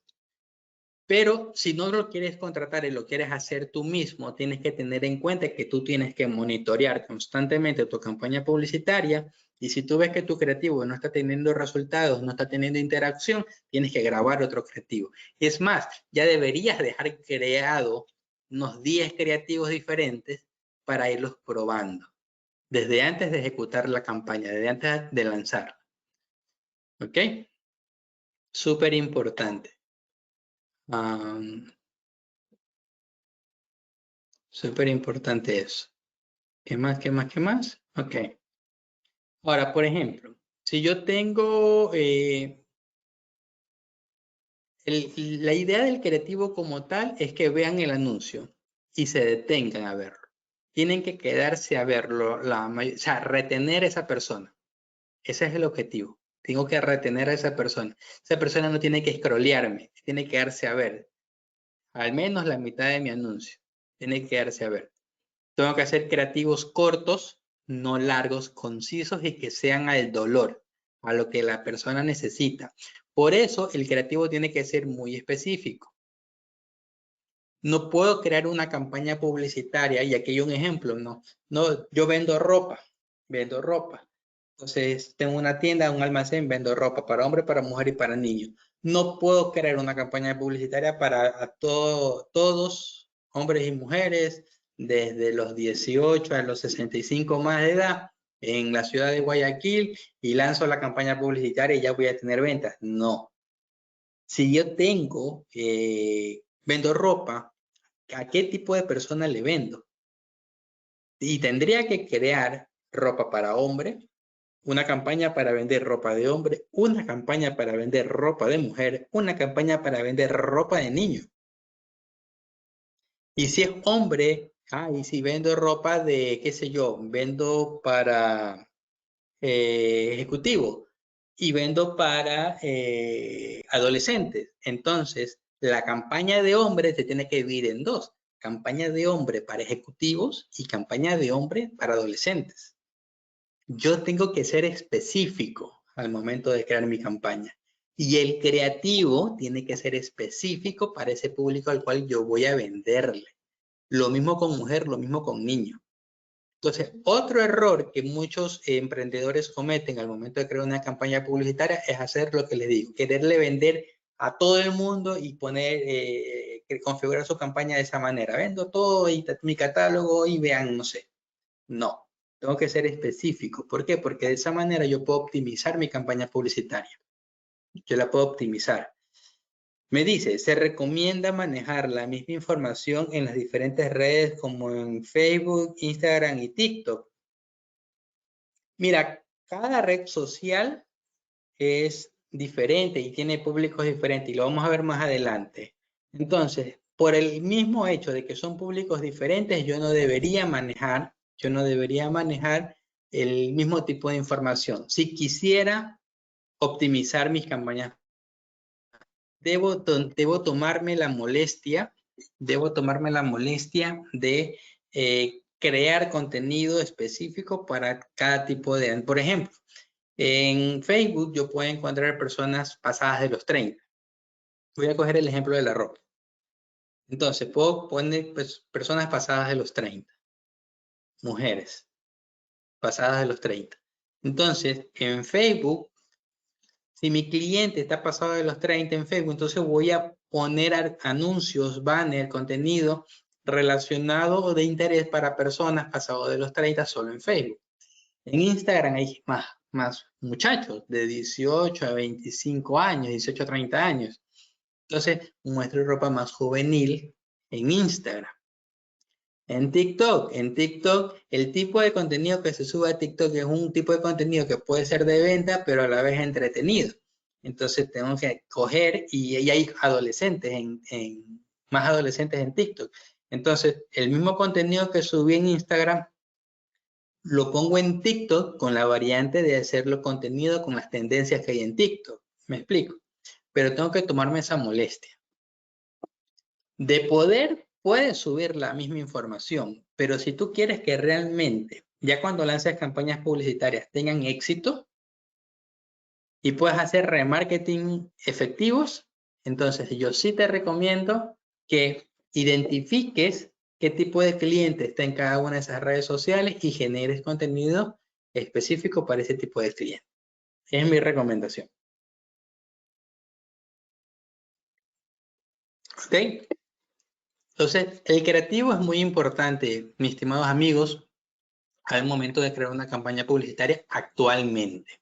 C: Pero si no lo quieres contratar y lo quieres hacer tú mismo, tienes que tener en cuenta que tú tienes que monitorear constantemente tu campaña publicitaria y si tú ves que tu creativo no está teniendo resultados, no está teniendo interacción, tienes que grabar otro creativo. Es más, ya deberías dejar creado unos 10 creativos diferentes para irlos probando desde antes de ejecutar la campaña, desde antes de lanzarla. ¿Ok? Súper importante. Súper importante eso. ¿Qué más? ¿Qué más? ¿Qué más? Ok. Ahora, por ejemplo, si yo tengo la idea del creativo como tal es que vean el anuncio y se detengan a verlo. Tienen que quedarse a verlo, o sea, retener a esa persona. Ese es el objetivo. Tengo que retener a esa persona. Esa persona no tiene que scrollearme, tiene que quedarse a ver. Al menos la mitad de mi anuncio. Tiene que quedarse a ver. Tengo que hacer creativos cortos, no largos, concisos y que sean al dolor, a lo que la persona necesita. Por eso el creativo tiene que ser muy específico. No puedo crear una campaña publicitaria, y aquí hay un ejemplo, no, yo vendo ropa. Entonces, tengo una tienda, un almacén, vendo ropa para hombre, para mujer y para niño. No puedo crear una campaña publicitaria para todos, hombres y mujeres, desde los 18 a los 65 más de edad, en la ciudad de Guayaquil, y lanzo la campaña publicitaria y ya voy a tener ventas. No. Si yo vendo ropa, ¿a qué tipo de persona le vendo? Y tendría que crear ropa para hombre, una campaña para vender ropa de hombre, una campaña para vender ropa de mujer, una campaña para vender ropa de niño. Y si es hombre, y si vendo ropa de, qué sé yo, vendo para ejecutivo y vendo para adolescentes. Entonces, la campaña de hombre se tiene que dividir en dos. Campaña de hombre para ejecutivos y campaña de hombre para adolescentes. Yo tengo que ser específico al momento de crear mi campaña. Y el creativo tiene que ser específico para ese público al cual yo voy a venderle. Lo mismo con mujer, lo mismo con niño. Entonces, otro error que muchos emprendedores cometen al momento de crear una campaña publicitaria es hacer lo que les digo, quererle vender a todo el mundo y configurar su campaña de esa manera. Vendo todo y mi catálogo y vean, no sé. No, tengo que ser específico. ¿Por qué? Porque de esa manera yo puedo optimizar mi campaña publicitaria. Yo la puedo optimizar. Me dice, se recomienda manejar la misma información en las diferentes redes como en Facebook, Instagram y TikTok. Mira, cada red social es diferente y tiene públicos diferentes y lo vamos a ver más adelante. Entonces, por el mismo hecho de que son públicos diferentes, yo no debería manejar el mismo tipo de información. Si quisiera optimizar mis campañas, debo tomarme la molestia de crear contenido específico para cada tipo de... Por ejemplo, en Facebook yo puedo encontrar personas pasadas de los 30. Voy a coger el ejemplo de la ropa. Entonces, puedo poner pues, personas pasadas de los 30. Mujeres pasadas de los 30. Entonces, en Facebook, si mi cliente está pasado de los 30 en Facebook, entonces voy a poner anuncios, banner, contenido relacionado o de interés para personas pasadas de los 30 solo en Facebook. En Instagram hay más muchachos de 18 a 25 años, 18 a 30 años. Entonces, muestro ropa más juvenil en Instagram. En TikTok, el tipo de contenido que se sube a TikTok es un tipo de contenido que puede ser de venta, pero a la vez entretenido. Entonces, tengo que coger y hay adolescentes, más adolescentes en TikTok. Entonces, el mismo contenido que subí en Instagram, lo pongo en TikTok con la variante de hacerlo contenido con las tendencias que hay en TikTok. ¿Me explico? Pero tengo que tomarme esa molestia. De poder, puedes subir la misma información, pero si tú quieres que realmente, ya cuando lances campañas publicitarias tengan éxito y puedas hacer remarketing efectivos, entonces yo sí te recomiendo que identifiques qué tipo de cliente está en cada una de esas redes sociales y generes contenido específico para ese tipo de cliente. Es mi recomendación. ¿Ok? Entonces, el creativo es muy importante, mis estimados amigos, al momento de crear una campaña publicitaria actualmente.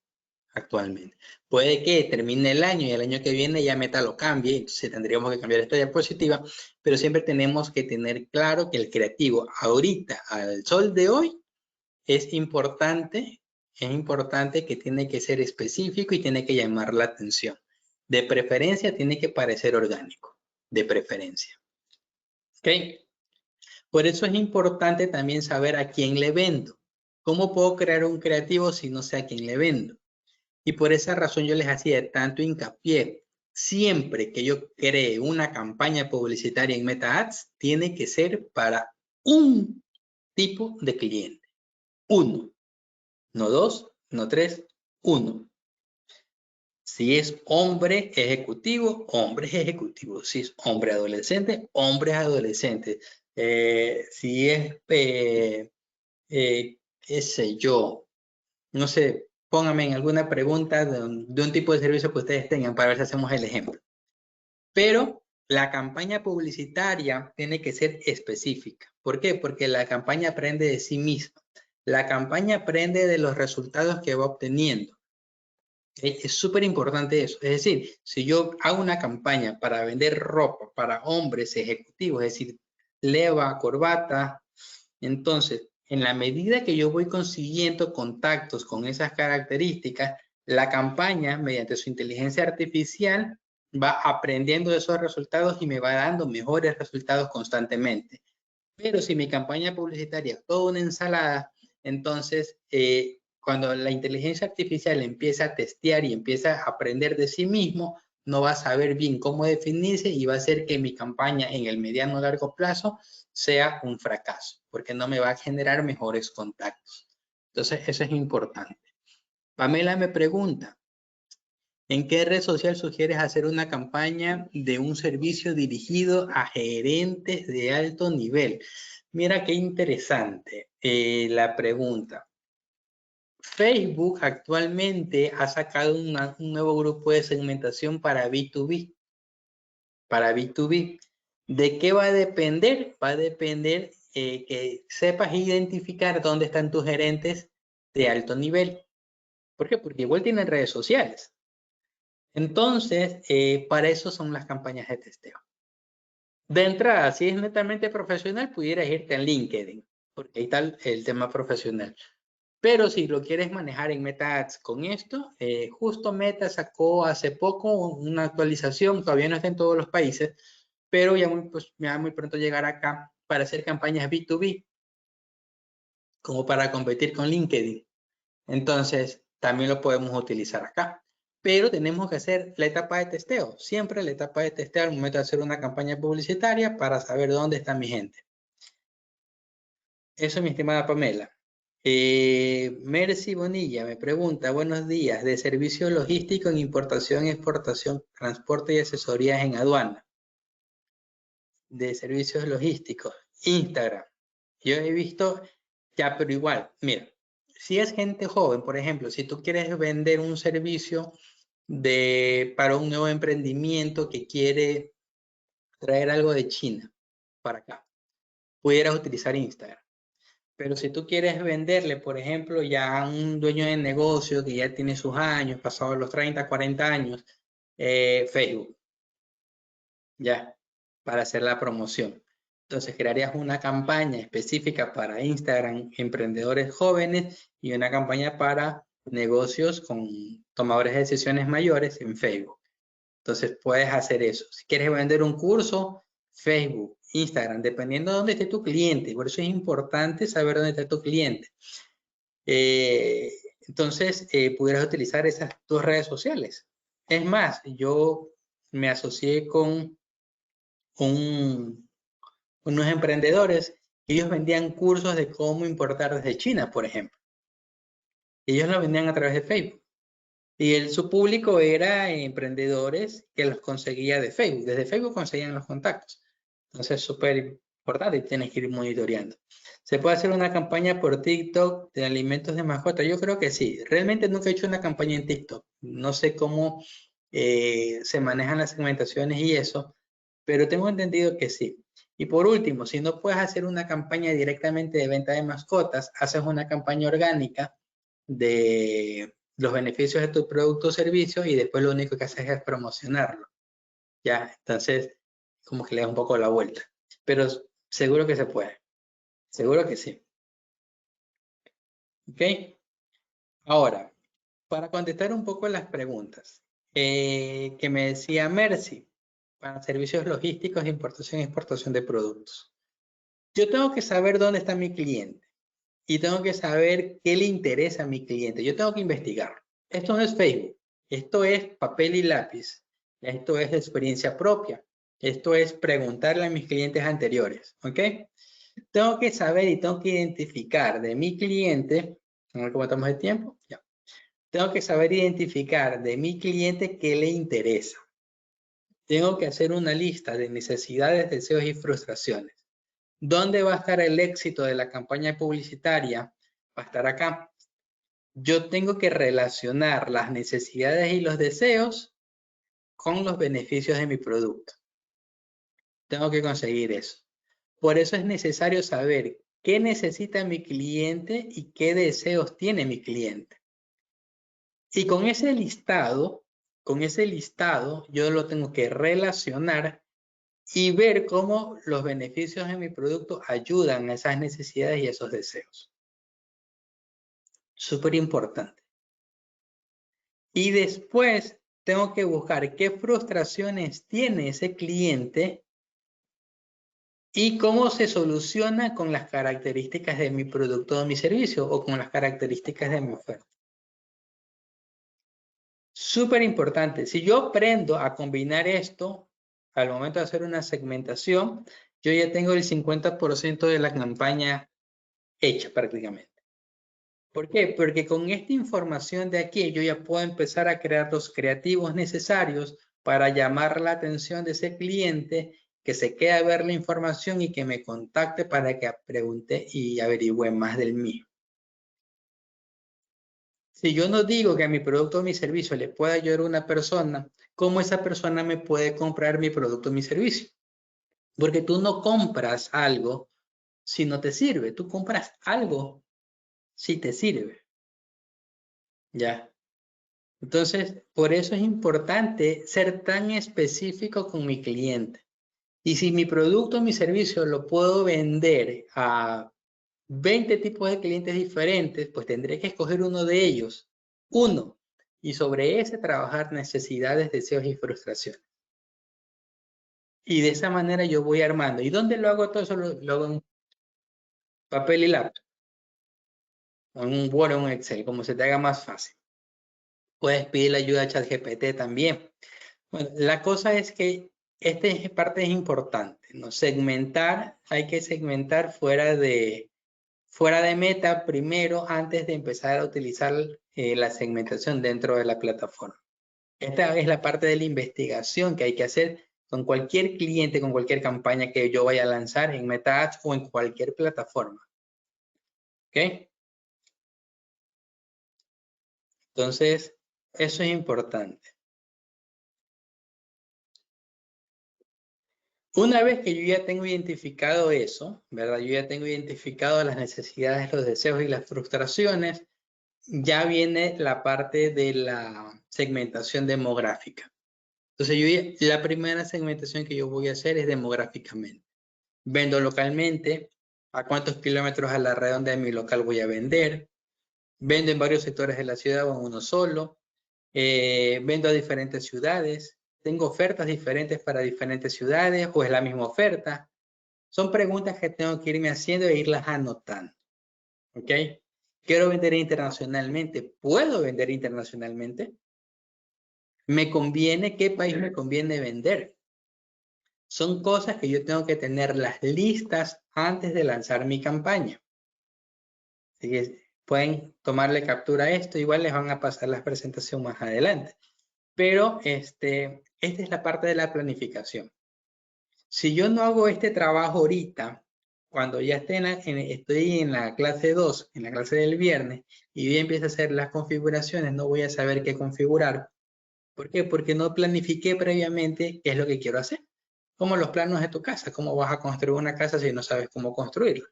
C: Puede que termine el año y el año que viene ya Meta lo cambie, entonces tendríamos que cambiar esta diapositiva, pero siempre tenemos que tener claro que el creativo ahorita, al sol de hoy, es importante que tiene que ser específico y tiene que llamar la atención. De preferencia tiene que parecer orgánico, de preferencia. ¿Ok? Por eso es importante también saber a quién le vendo. ¿Cómo puedo crear un creativo si no sé a quién le vendo? Y por esa razón yo les hacía tanto hincapié. Siempre que yo cree una campaña publicitaria en Meta Ads, tiene que ser para un tipo de cliente. Uno. No dos, no tres, uno. Si es hombre ejecutivo, hombre ejecutivo. Si es hombre adolescente, hombre adolescente. Si es, qué sé yo, no sé, pónganme en alguna pregunta de un tipo de servicio que ustedes tengan para ver si hacemos el ejemplo. Pero la campaña publicitaria tiene que ser específica. ¿Por qué? Porque la campaña aprende de sí misma. La campaña aprende de los resultados que va obteniendo. Es súper importante eso. Es decir, si yo hago una campaña para vender ropa para hombres ejecutivos, es decir, leva, corbata, entonces, en la medida que yo voy consiguiendo contactos con esas características, la campaña, mediante su inteligencia artificial, va aprendiendo de esos resultados y me va dando mejores resultados constantemente. Pero si mi campaña publicitaria es toda una ensalada, entonces cuando la inteligencia artificial empieza a testear y empieza a aprender de sí mismo, no va a saber bien cómo definirse y va a hacer que mi campaña en el mediano o largo plazo sea un fracaso, porque no me va a generar mejores contactos. Entonces, eso es importante. Pamela me pregunta, ¿en qué red social sugieres hacer una campaña de un servicio dirigido a gerentes de alto nivel? Mira qué interesante la pregunta. Facebook actualmente ha sacado un nuevo grupo de segmentación para B2B. Para B2B. ¿De qué va a depender? Va a depender que sepas identificar dónde están tus gerentes de alto nivel. ¿Por qué? Porque igual tienen redes sociales. Entonces, para eso son las campañas de testeo. De entrada, si es netamente profesional, pudieras irte en LinkedIn, porque ahí está el tema profesional. Pero si lo quieres manejar en Meta Ads con esto, justo Meta sacó hace poco una actualización, todavía no está en todos los países, pero ya muy pronto llegará acá para hacer campañas B2B, como para competir con LinkedIn. Entonces, también lo podemos utilizar acá. Pero tenemos que hacer la etapa de testeo. Siempre la etapa de testeo al momento de hacer una campaña publicitaria para saber dónde está mi gente. Eso, mi estimada Pamela. Mercy Bonilla me pregunta, buenos días, de servicio logístico en importación, exportación, transporte y asesorías en aduana. De servicios logísticos, Instagram. Yo he visto, ya, pero igual, mira, si es gente joven, por ejemplo, si tú quieres vender un servicio para un nuevo emprendimiento que quiere traer algo de China para acá, pudieras utilizar Instagram. Pero si tú quieres venderle, por ejemplo, ya a un dueño de negocio que ya tiene sus años, pasados los 30, 40 años, Facebook, ya, para hacer la promoción. Entonces crearías una campaña específica para Instagram, emprendedores jóvenes, y una campaña para negocios con tomadores de decisiones mayores en Facebook. Entonces puedes hacer eso. Si quieres vender un curso, Facebook, Instagram, dependiendo de dónde esté tu cliente. Por eso es importante saber dónde está tu cliente. Entonces, pudieras utilizar esas dos redes sociales. Es más, yo me asocié con unos emprendedores. Ellos vendían cursos de cómo importar desde China, por ejemplo. Ellos lo vendían a través de Facebook. Y su público era emprendedores que los conseguía de Facebook. Desde Facebook conseguían los contactos. Entonces, súper importante y tienes que ir monitoreando. ¿Se puede hacer una campaña por TikTok de alimentos de mascota? Yo creo que sí. Realmente nunca he hecho una campaña en TikTok. No sé cómo se manejan las segmentaciones y eso, pero tengo entendido que sí. Y por último, si no puedes hacer una campaña directamente de venta de mascotas, haces una campaña orgánica de los beneficios de tu producto o servicio y después lo único que haces es promocionarlo. Ya, entonces, como que le das un poco la vuelta. Pero seguro que se puede. Seguro que sí. ¿Ok? Ahora, para contestar un poco las preguntas que me decía Mercy, para servicios logísticos de importación y exportación de productos. Yo tengo que saber dónde está mi cliente y tengo que saber qué le interesa a mi cliente. Yo tengo que investigar. Esto no es Facebook. Esto es papel y lápiz. Esto es experiencia propia. Esto es preguntarle a mis clientes anteriores. ¿Ok? Tengo que saber y tengo que identificar de mi cliente. A ver cómo estamos de tiempo. Ya. Tengo que saber identificar de mi cliente qué le interesa. Tengo que hacer una lista de necesidades, deseos y frustraciones. ¿Dónde va a estar el éxito de la campaña publicitaria? Va a estar acá. Yo tengo que relacionar las necesidades y los deseos con los beneficios de mi producto. Tengo que conseguir eso. Por eso es necesario saber qué necesita mi cliente y qué deseos tiene mi cliente. Y con ese listado, yo lo tengo que relacionar y ver cómo los beneficios de mi producto ayudan a esas necesidades y esos deseos. Súper importante. Y después tengo que buscar qué frustraciones tiene ese cliente y cómo se soluciona con las características de mi producto o mi servicio o con las características de mi oferta. Súper importante. Si yo aprendo a combinar esto al momento de hacer una segmentación, yo ya tengo el 50% de la campaña hecha prácticamente. ¿Por qué? Porque con esta información de aquí yo ya puedo empezar a crear los creativos necesarios para llamar la atención de ese cliente que se quede a ver la información y que me contacte para que pregunte y averigüe más del mío. Si yo no digo que a mi producto o mi servicio le pueda ayudar a una persona, ¿cómo esa persona me puede comprar mi producto o mi servicio? Porque tú no compras algo si no te sirve. Tú compras algo si te sirve. ¿Ya? Entonces, por eso es importante ser tan específico con mi cliente. Y si mi producto o mi servicio lo puedo vender a 20 tipos de clientes diferentes, pues tendré que escoger uno de ellos, y sobre ese trabajar necesidades, deseos y frustraciones. Y de esa manera yo voy armando. ¿Y dónde lo hago todo eso? Lo hago en papel y lápiz, o en un Word o un Excel, como se te haga más fácil. Puedes pedir la ayuda a ChatGPT también. Bueno, la cosa es que esta parte es importante, ¿no? Segmentar, hay que segmentar fuera de Meta primero antes de empezar a utilizar la segmentación dentro de la plataforma. Esta es la parte de la investigación que hay que hacer con cualquier cliente, con cualquier campaña que yo vaya a lanzar en Meta Ads o en cualquier plataforma. ¿Ok? Entonces, eso es importante. Una vez que yo ya tengo identificado eso, ¿verdad? Yo ya tengo identificado las necesidades, los deseos y las frustraciones, ya viene la parte de la segmentación demográfica. Entonces, la primera segmentación que yo voy a hacer es demográficamente. Vendo localmente, a cuántos kilómetros a la redonda de mi local voy a vender. Vendo en varios sectores de la ciudad o en uno solo. Vendo a diferentes ciudades. Tengo ofertas diferentes para diferentes ciudades o es la misma oferta. Son preguntas que tengo que irme haciendo e irlas anotando. ¿Ok? Quiero vender internacionalmente. ¿Puedo vender internacionalmente? ¿Me conviene? ¿Qué país me conviene vender? Son cosas que yo tengo que tenerlas listas antes de lanzar mi campaña. Así que pueden tomarle captura a esto. Igual les van a pasar la presentación más adelante. Pero esta es la parte de la planificación. Si yo no hago este trabajo ahorita, cuando ya estoy en la clase 2, en la clase del viernes, y yo empiezo a hacer las configuraciones, no voy a saber qué configurar. ¿Por qué? Porque no planifiqué previamente qué es lo que quiero hacer. Como los planos de tu casa. ¿Cómo vas a construir una casa si no sabes cómo construirla?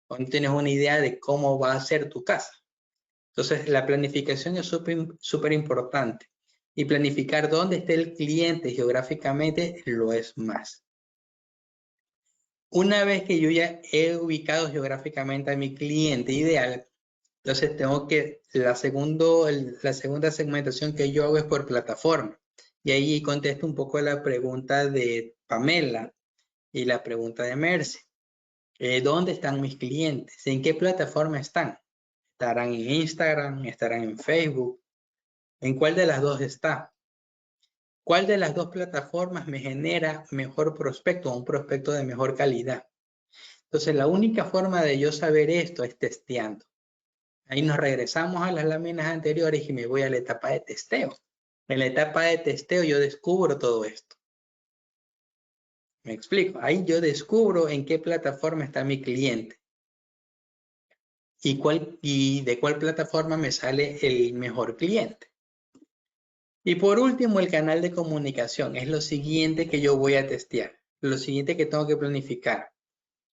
C: O no tienes una idea de cómo va a ser tu casa. Entonces, la planificación es súper importante. Y planificar dónde esté el cliente geográficamente lo es más. Una vez que yo ya he ubicado geográficamente a mi cliente ideal, entonces tengo que, la segunda segmentación que yo hago es por plataforma. Y ahí contesto un poco la pregunta de Pamela y la pregunta de Mercy. ¿Dónde están mis clientes? ¿En qué plataforma están? ¿Estarán en Instagram? ¿Estarán en Facebook? ¿En cuál de las dos está? ¿Cuál de las dos plataformas me genera mejor prospecto o un prospecto de mejor calidad? Entonces, la única forma de yo saber esto es testeando. Ahí nos regresamos a las láminas anteriores y me voy a la etapa de testeo. En la etapa de testeo yo descubro todo esto. Me explico. Ahí yo descubro en qué plataforma está mi cliente. Y de cuál plataforma me sale el mejor cliente. Y por último, el canal de comunicación. Es lo siguiente que yo voy a testear. Lo siguiente que tengo que planificar.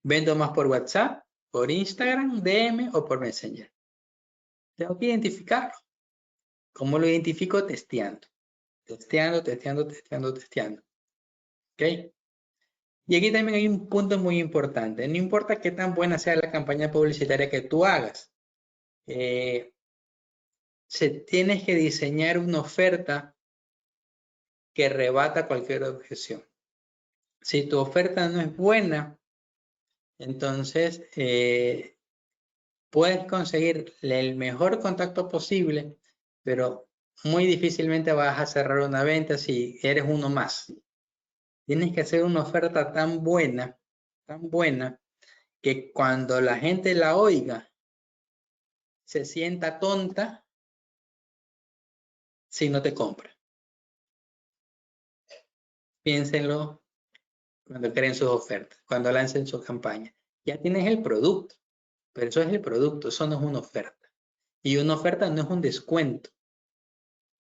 C: ¿Vendo más por WhatsApp, por Instagram, DM o por Messenger? Tengo que identificarlo. ¿Cómo lo identifico? Testeando. Testeando. ¿Ok? Y aquí también hay un punto muy importante. No importa qué tan buena sea la campaña publicitaria que tú hagas. Tienes que diseñar una oferta que rebata cualquier objeción. Si tu oferta no es buena, entonces puedes conseguir el mejor contacto posible, pero muy difícilmente vas a cerrar una venta si eres uno más. Tienes que hacer una oferta tan buena, que cuando la gente la oiga, se sienta tonta si no te compra. Piénsenlo cuando creen sus ofertas, cuando lancen sus campañas. Ya tienes el producto, pero eso es el producto, eso no es una oferta. Y una oferta no es un descuento.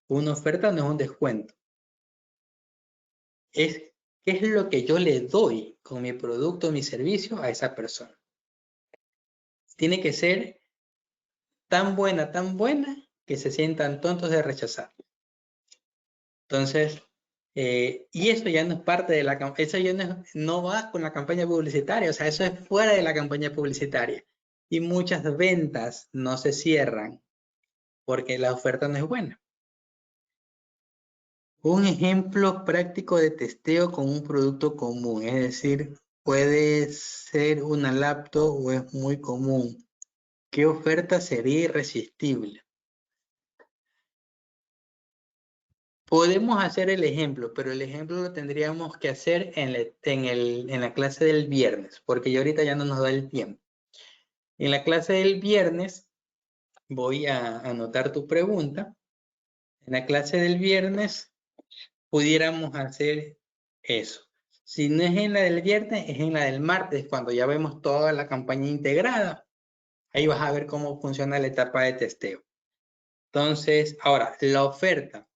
C: Una oferta no es un descuento. Es qué es lo que yo le doy con mi producto o mi servicio a esa persona. Tiene que ser tan buena, que se sientan tontos de rechazar. Entonces, y eso ya no es parte de la campaña, eso ya no va con la campaña publicitaria, o sea, eso es fuera de la campaña publicitaria. y muchas ventas no se cierran porque la oferta no es buena. Un ejemplo práctico de testeo con un producto común, es decir, puede ser una laptop o es muy común. ¿Qué oferta sería irresistible? Podemos hacer el ejemplo, pero el ejemplo lo tendríamos que hacer en la clase del viernes, porque ya ahorita ya no nos da el tiempo. En la clase del viernes voy a anotar tu pregunta. En la clase del viernes pudiéramos hacer eso. Si no es en la del viernes, es en la del martes, cuando ya vemos toda la campaña integrada. Ahí vas a ver cómo funciona la etapa de testeo. Entonces, ahora, la oferta.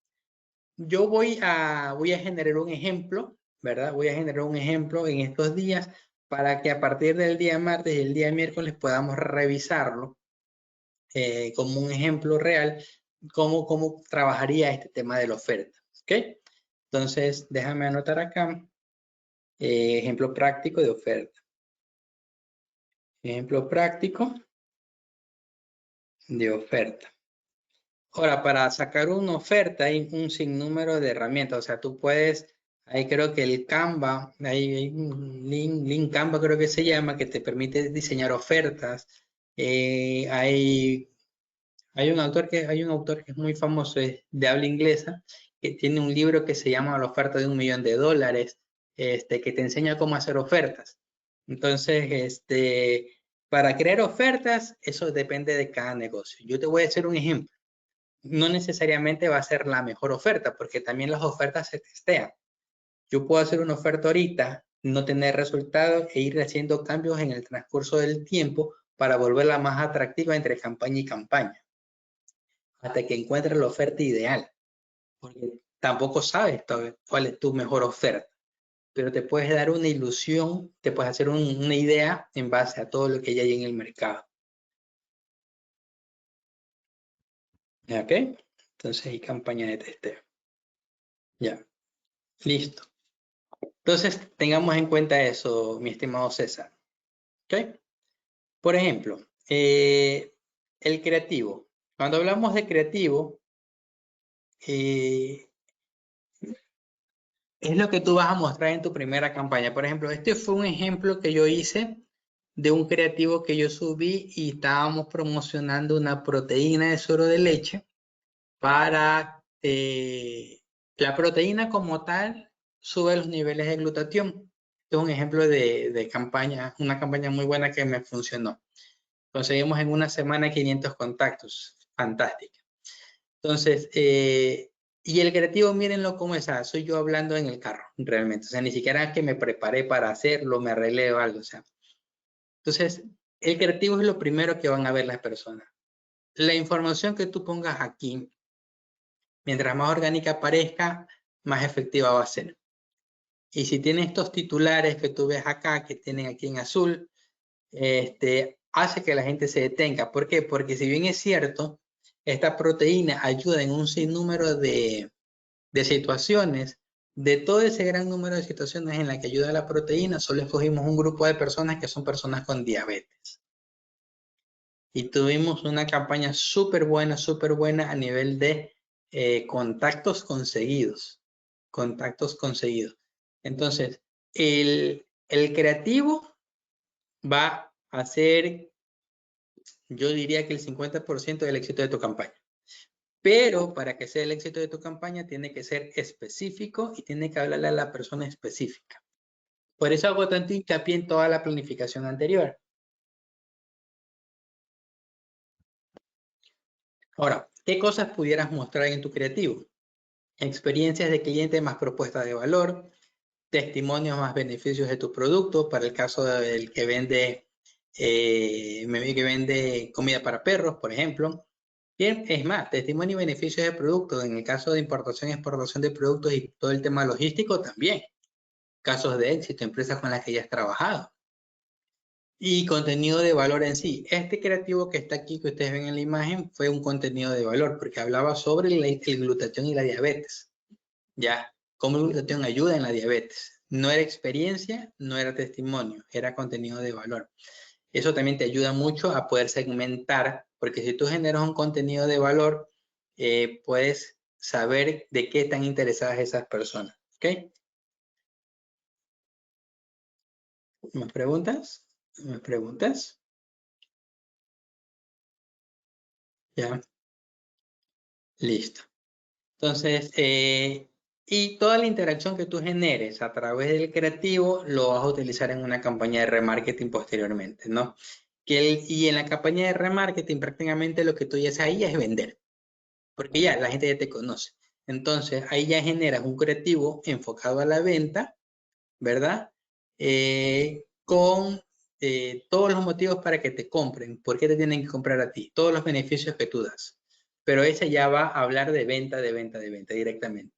C: Yo voy a generar un ejemplo, ¿verdad? Voy a generar un ejemplo en estos días para que a partir del día martes y el día miércoles podamos revisarlo como un ejemplo real, cómo trabajaría este tema de la oferta. ¿Ok? Entonces, déjame anotar acá, ejemplo práctico de oferta. Ejemplo práctico de oferta. Ahora, para sacar una oferta hay un sinnúmero de herramientas. O sea, tú puedes, ahí creo que el Canva, hay un link Canva creo que se llama, que te permite diseñar ofertas. Hay un autor que es muy famoso, es de habla inglesa, que tiene un libro que se llama La oferta de $1 millón, que te enseña cómo hacer ofertas. Entonces, para crear ofertas, eso depende de cada negocio. Yo te voy a hacer un ejemplo. No necesariamente va a ser la mejor oferta, porque también las ofertas se testean. Yo puedo hacer una oferta ahorita, no tener resultados e ir haciendo cambios en el transcurso del tiempo para volverla más atractiva entre campaña y campaña, hasta que encuentres la oferta ideal, porque tampoco sabes cuál es tu mejor oferta, pero te puedes dar una ilusión, te puedes hacer una idea en base a todo lo que ya hay en el mercado. ¿Ok? Entonces hay campaña de testeo. Ya, listo. Entonces tengamos en cuenta eso, mi estimado César. ¿Ok? Por ejemplo, el creativo. Cuando hablamos de creativo, es lo que tú vas a mostrar en tu primera campaña. Por ejemplo, este fue un ejemplo que yo hice de un creativo que yo subí y estábamos promocionando una proteína de suero de leche para la proteína como tal sube los niveles de glutatión. Este es un ejemplo de campaña, una campaña muy buena que me funcionó. Conseguimos en una semana 500 contactos. Fantástica. Entonces, y el creativo, mírenlo cómo es. Soy yo hablando en el carro, realmente. O sea, ni siquiera que me preparé para hacerlo, me arreglé o algo. O sea. Entonces, el creativo es lo primero que van a ver las personas. La información que tú pongas aquí, mientras más orgánica parezca, más efectiva va a ser. Y si tiene estos titulares que tú ves acá, que tienen aquí en azul, hace que la gente se detenga. ¿Por qué? Porque si bien es cierto, esta proteína ayuda en un sinnúmero de situaciones, de todo ese gran número de situaciones en las que ayuda la proteína, solo escogimos un grupo de personas que son personas con diabetes. Y tuvimos una campaña súper buena a nivel de contactos conseguidos. Contactos conseguidos. Entonces, el creativo va a ser, yo diría que el 50% del éxito de tu campaña. Pero para que sea el éxito de tu campaña, tiene que ser específico y tiene que hablarle a la persona específica. Por eso hago tanto hincapié en toda la planificación anterior. Ahora, ¿qué cosas pudieras mostrar en tu creativo? Experiencias de cliente más propuestas de valor, testimonios más beneficios de tu producto, para el caso del que vende comida para perros, por ejemplo. Bien, es más, testimonio y beneficios de producto, en el caso de importación y exportación de productos y todo el tema logístico también. Casos de éxito, empresas con las que ya has trabajado. Y contenido de valor en sí. Este creativo que está aquí, que ustedes ven en la imagen, fue un contenido de valor, porque hablaba sobre el glutatión y la diabetes. Ya, cómo el glutatión ayuda en la diabetes. No era experiencia, no era testimonio, era contenido de valor. Eso también te ayuda mucho a poder segmentar, porque si tú generas un contenido de valor, puedes saber de qué están interesadas esas personas. ¿Ok? ¿Más preguntas? ¿Más preguntas? Ya. Listo. Entonces, y toda la interacción que tú generes a través del creativo lo vas a utilizar en una campaña de remarketing posteriormente, ¿no? Y en la campaña de remarketing prácticamente lo que tú ya haces ahí es vender, porque ya la gente ya te conoce. Entonces, ahí ya generas un creativo enfocado a la venta, ¿verdad? Con todos los motivos para que te compren, por qué te tienen que comprar a ti, todos los beneficios que tú das. Pero ese ya va a hablar de venta directamente.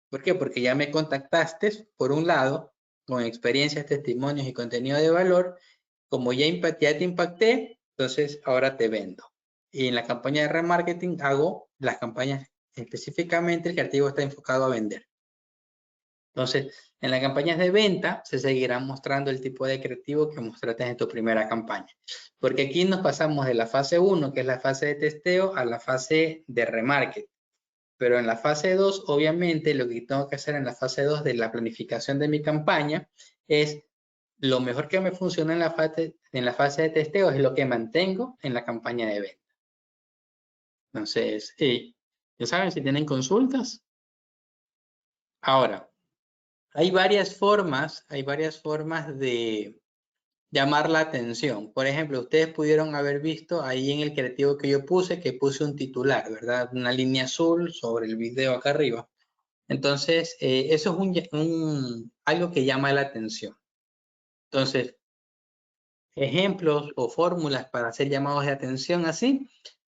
C: ¿Por qué? Porque ya me contactaste, por un lado, con experiencias, testimonios y contenido de valor. Como ya te impacté, entonces ahora te vendo. Y en la campaña de remarketing hago las campañas específicamente, el creativo está enfocado a vender. Entonces, en las campañas de venta se seguirá mostrando el tipo de creativo que mostraste en tu primera campaña. Porque aquí nos pasamos de la fase 1, que es la fase de testeo, a la fase de remarketing. Pero en la fase 2, obviamente, lo que tengo que hacer en la fase 2 de la planificación de mi campaña es lo mejor que me funciona en la fase de testeo es lo que mantengo en la campaña de venta. Entonces, ya saben, si tienen consultas. Ahora, hay varias formas de llamar la atención. Por ejemplo, ustedes pudieron haber visto ahí en el creativo que yo puse, que puse un titular, ¿verdad? Una línea azul sobre el video acá arriba. Entonces, eso es algo que llama la atención. Entonces, ejemplos o fórmulas para hacer llamados de atención así,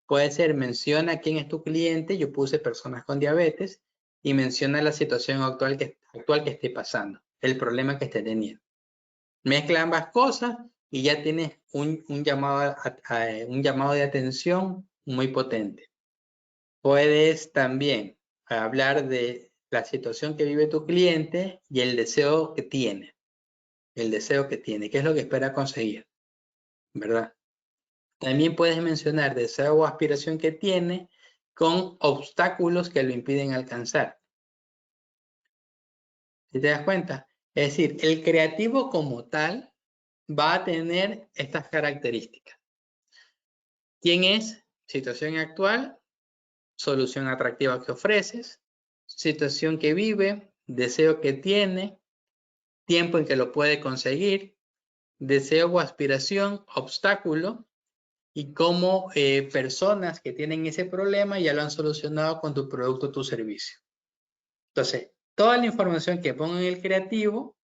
C: puede ser menciona quién es tu cliente, yo puse personas con diabetes, y menciona la situación actual que esté pasando, el problema que esté teniendo. Mezcla ambas cosas y ya tienes un llamado de atención muy potente. Puedes también hablar de la situación que vive tu cliente y el deseo que tiene. El deseo que tiene, qué es lo que espera conseguir, ¿verdad? También puedes mencionar deseo o aspiración que tiene con obstáculos que lo impiden alcanzar. ¿Sí te das cuenta? Es decir, el creativo como tal va a tener estas características. ¿Quién es? Situación actual, solución atractiva que ofreces, situación que vive, deseo que tiene, tiempo en que lo puede conseguir, deseo o aspiración, obstáculo, y cómo personas que tienen ese problema ya lo han solucionado con tu producto o tu servicio. Entonces, toda la información que pongo en el creativo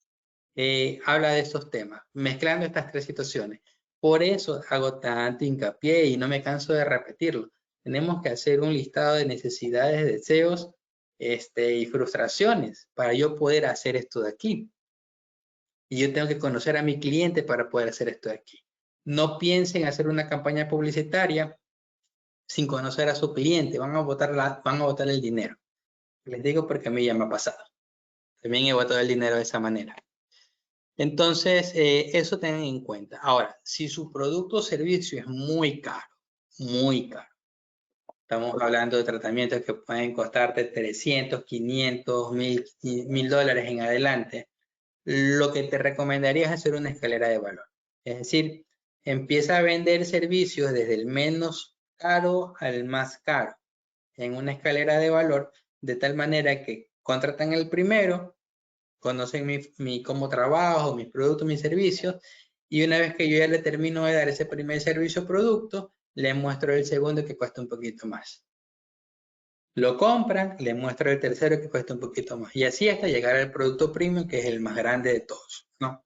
C: habla de estos temas, mezclando estas tres situaciones. Por eso hago tanto hincapié y no me canso de repetirlo. Tenemos que hacer un listado de necesidades, deseos y frustraciones para yo poder hacer esto de aquí. Y yo tengo que conocer a mi cliente para poder hacer esto de aquí. No piensen hacer una campaña publicitaria sin conocer a su cliente. Van a botar el dinero. Les digo porque a mí ya me ha pasado. También he botado el dinero de esa manera. Entonces, eso tengan en cuenta. Ahora, si su producto o servicio es muy caro, estamos hablando de tratamientos que pueden costarte 300, 500, 1000 dólares en adelante, lo que te recomendaría es hacer una escalera de valor. Es decir, empieza a vender servicios desde el menos caro al más caro en una escalera de valor, de tal manera que contratan el primero, conocen cómo trabajo, mis productos, mis servicios, y una vez que yo ya le termino de dar ese primer servicio o producto, le muestro el segundo que cuesta un poquito más. Lo compran, le muestro el tercero que cuesta un poquito más. Y así hasta llegar al producto premium, que es el más grande de todos, ¿no?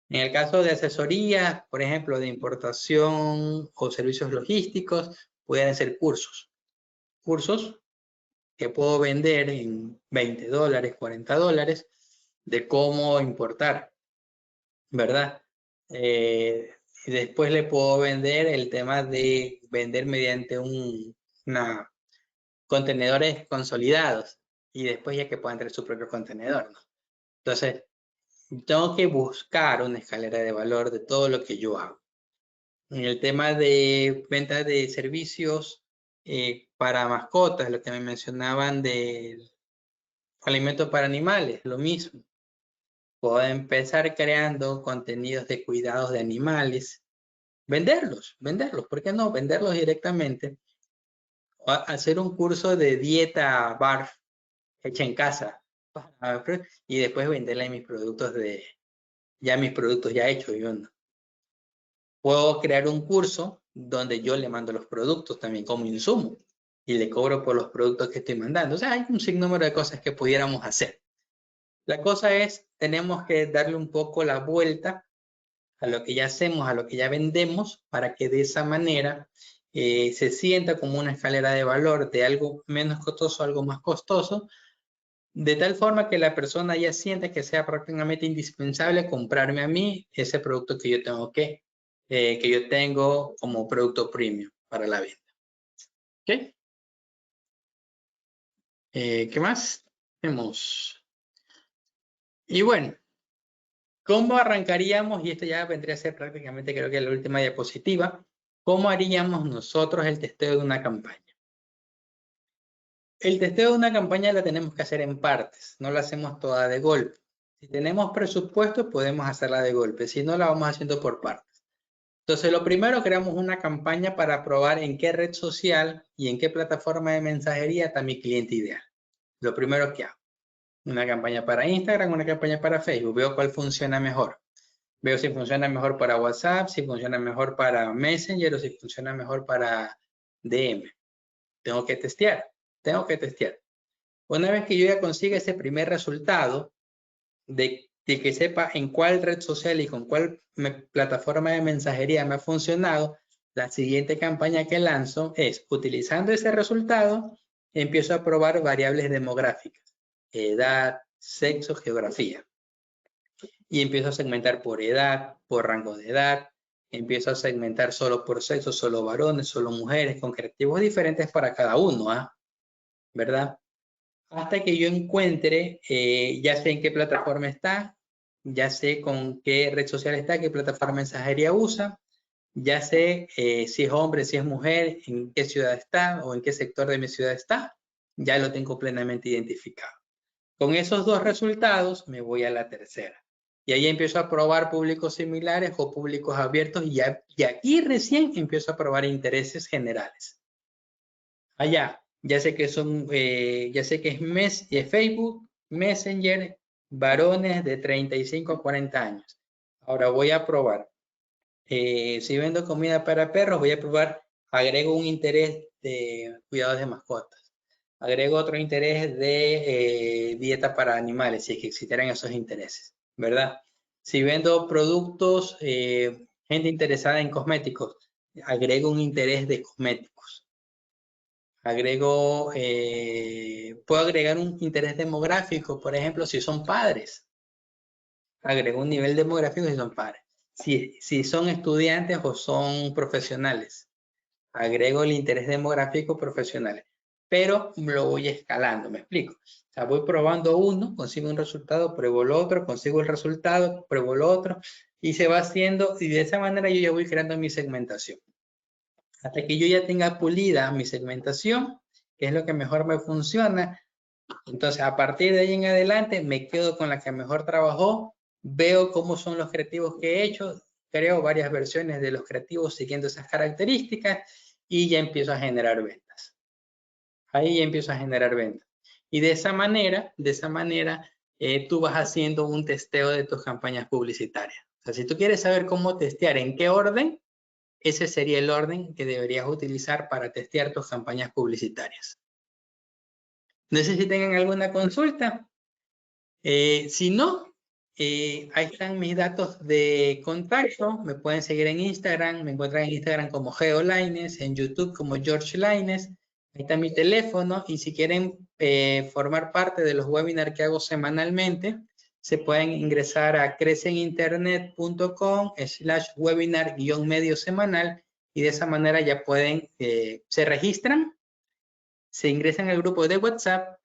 C: En el caso de asesoría, por ejemplo, de importación o servicios logísticos, pueden ser cursos. Cursos que puedo vender en 20 dólares, 40 dólares, de cómo importar, ¿verdad? Y después le puedo vender el tema de vender mediante contenedores consolidados y después ya que puedan tener su propio contenedor, ¿no? Entonces, tengo que buscar una escalera de valor de todo lo que yo hago. En el tema de venta de servicios para mascotas, lo que me mencionaban de alimentos para animales, lo mismo. Puedo empezar creando contenidos de cuidados de animales, venderlos, ¿por qué no? Venderlos directamente. Hacer un curso de dieta bar hecha en casa y después venderle mis productos mis productos ya hechos. Yo no. Puedo crear un curso donde yo le mando los productos también como insumo y le cobro por los productos que estoy mandando. O sea, hay un sinnúmero de cosas que pudiéramos hacer. La cosa es, tenemos que darle un poco la vuelta a lo que ya hacemos, a lo que ya vendemos, para que de esa manera se sienta como una escalera de valor de algo menos costoso a algo más costoso, de tal forma que la persona ya sienta que sea prácticamente indispensable comprarme a mí ese producto que yo tengo como producto premium para la venta. ¿Ok? ¿Qué más? Vemos. Y bueno, ¿cómo arrancaríamos? Y esto ya vendría a ser prácticamente, creo que la última diapositiva. ¿Cómo haríamos nosotros el testeo de una campaña? El testeo de una campaña la tenemos que hacer en partes, no la hacemos toda de golpe. Si tenemos presupuesto, podemos hacerla de golpe, si no, la vamos haciendo por partes. Entonces, lo primero, creamos una campaña para probar en qué red social y en qué plataforma de mensajería está mi cliente ideal. Lo primero que hago. Una campaña para Instagram, una campaña para Facebook. Veo cuál funciona mejor. Veo si funciona mejor para WhatsApp, si funciona mejor para Messenger o si funciona mejor para DM. Tengo que testear. Una vez que yo ya consiga ese primer resultado de que sepa en cuál red social y con cuál plataforma de mensajería me ha funcionado, la siguiente campaña que lanzo es, utilizando ese resultado, empiezo a probar variables demográficas, edad, sexo, geografía. Y empiezo a segmentar por edad, por rango de edad, empiezo a segmentar solo por sexo, solo varones, solo mujeres, con creativos diferentes para cada uno, ¿verdad? Hasta que yo encuentre, ya sé en qué plataforma está, ya sé con qué red social está, qué plataforma de mensajería usa, ya sé si es hombre, si es mujer, en qué ciudad está o en qué sector de mi ciudad está, ya lo tengo plenamente identificado. Con esos dos resultados me voy a la tercera. Y ahí empiezo a probar públicos similares o públicos abiertos y aquí recién empiezo a probar intereses generales. Allá, ya sé que es Facebook, Messenger, varones de 35 a 40 años. Ahora voy a probar. Si vendo comida para perros, voy a probar, agrego un interés de cuidados de mascotas. Agrego otro interés de dieta para animales, si es que existieran esos intereses, ¿verdad? Si vendo productos, gente interesada en cosméticos, agrego un interés de cosméticos. Puedo agregar un interés demográfico, por ejemplo, si son padres. Agrego un nivel demográfico si son padres. Si son estudiantes o son profesionales. Agrego el interés demográfico profesionales. Pero lo voy escalando, ¿me explico? O sea, voy probando uno, consigo un resultado, pruebo el otro, consigo el resultado, pruebo el otro, y se va haciendo, y de esa manera yo ya voy creando mi segmentación. Hasta que yo ya tenga pulida mi segmentación, que es lo que mejor me funciona. Entonces, a partir de ahí en adelante, me quedo con la que mejor trabajó, veo cómo son los creativos que he hecho, creo varias versiones de los creativos siguiendo esas características y ya empiezo a generar ventas. Ahí ya empiezo a generar ventas. Y de esa manera, tú vas haciendo un testeo de tus campañas publicitarias. O sea, si tú quieres saber cómo testear, en qué orden, ese sería el orden que deberías utilizar para testear tus campañas publicitarias. No sé si tengan alguna consulta. Si no, ahí están mis datos de contacto. Me pueden seguir en Instagram. Me encuentran en Instagram como Geo Lainez, en YouTube como George Lainez. Ahí está mi teléfono. Y si quieren formar parte de los webinars que hago semanalmente, se pueden ingresar a creceninternet.com/webinar-medio semanal y de esa manera ya pueden, se registran, se ingresan al grupo de WhatsApp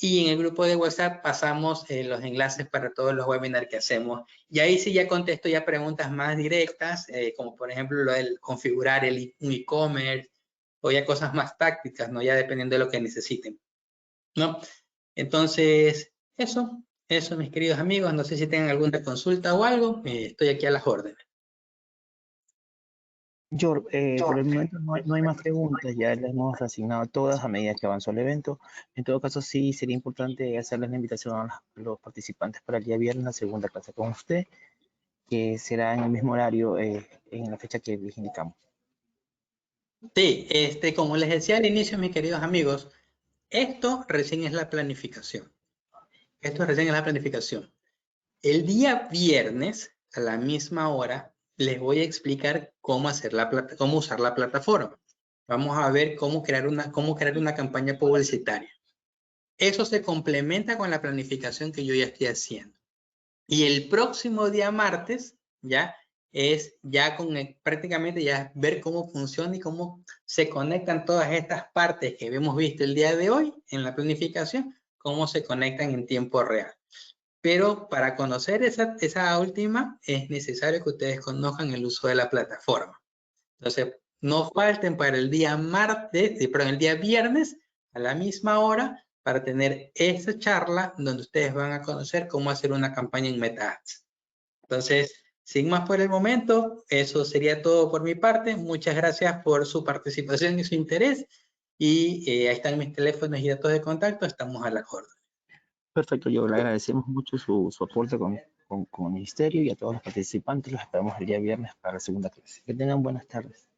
C: Y en el grupo de WhatsApp pasamos los enlaces para todos los webinars que hacemos. Y ahí sí ya contesto ya preguntas más directas, como por ejemplo lo del configurar un e-commerce o ya cosas más tácticas, ¿no? Ya dependiendo de lo que necesiten, ¿no? Entonces, eso, mis queridos amigos. No sé si tengan alguna consulta o algo. Estoy aquí a las órdenes.
B: George, por el momento no hay más preguntas, ya les hemos asignado todas a medida que avanzó el evento. En todo caso, sí sería importante hacerles la invitación a los participantes para el día viernes, la segunda clase con usted, que será en el mismo horario, en la fecha que les indicamos.
C: Sí, como les decía al inicio, mis queridos amigos, esto recién es la planificación. El día viernes, a la misma hora, les voy a explicar cómo usar la plataforma. Vamos a ver cómo crear una campaña publicitaria. Eso se complementa con la planificación que yo ya estoy haciendo. Y el próximo día martes, ya es ya prácticamente ya ver cómo funciona y cómo se conectan todas estas partes que hemos visto el día de hoy en la planificación, cómo se conectan en tiempo real. Pero para conocer esa última, es necesario que ustedes conozcan el uso de la plataforma. Entonces, no falten para el día el día viernes a la misma hora para tener esta charla donde ustedes van a conocer cómo hacer una campaña en Meta Ads. Entonces, sin más por el momento, eso sería todo por mi parte. Muchas gracias por su participación y su interés. Y ahí están mis teléfonos y datos de contacto. Estamos a la orden.
B: Perfecto, yo le agradecemos mucho su aporte con el ministerio y a todos los participantes. Los esperamos el día viernes para la segunda clase. Que tengan buenas tardes.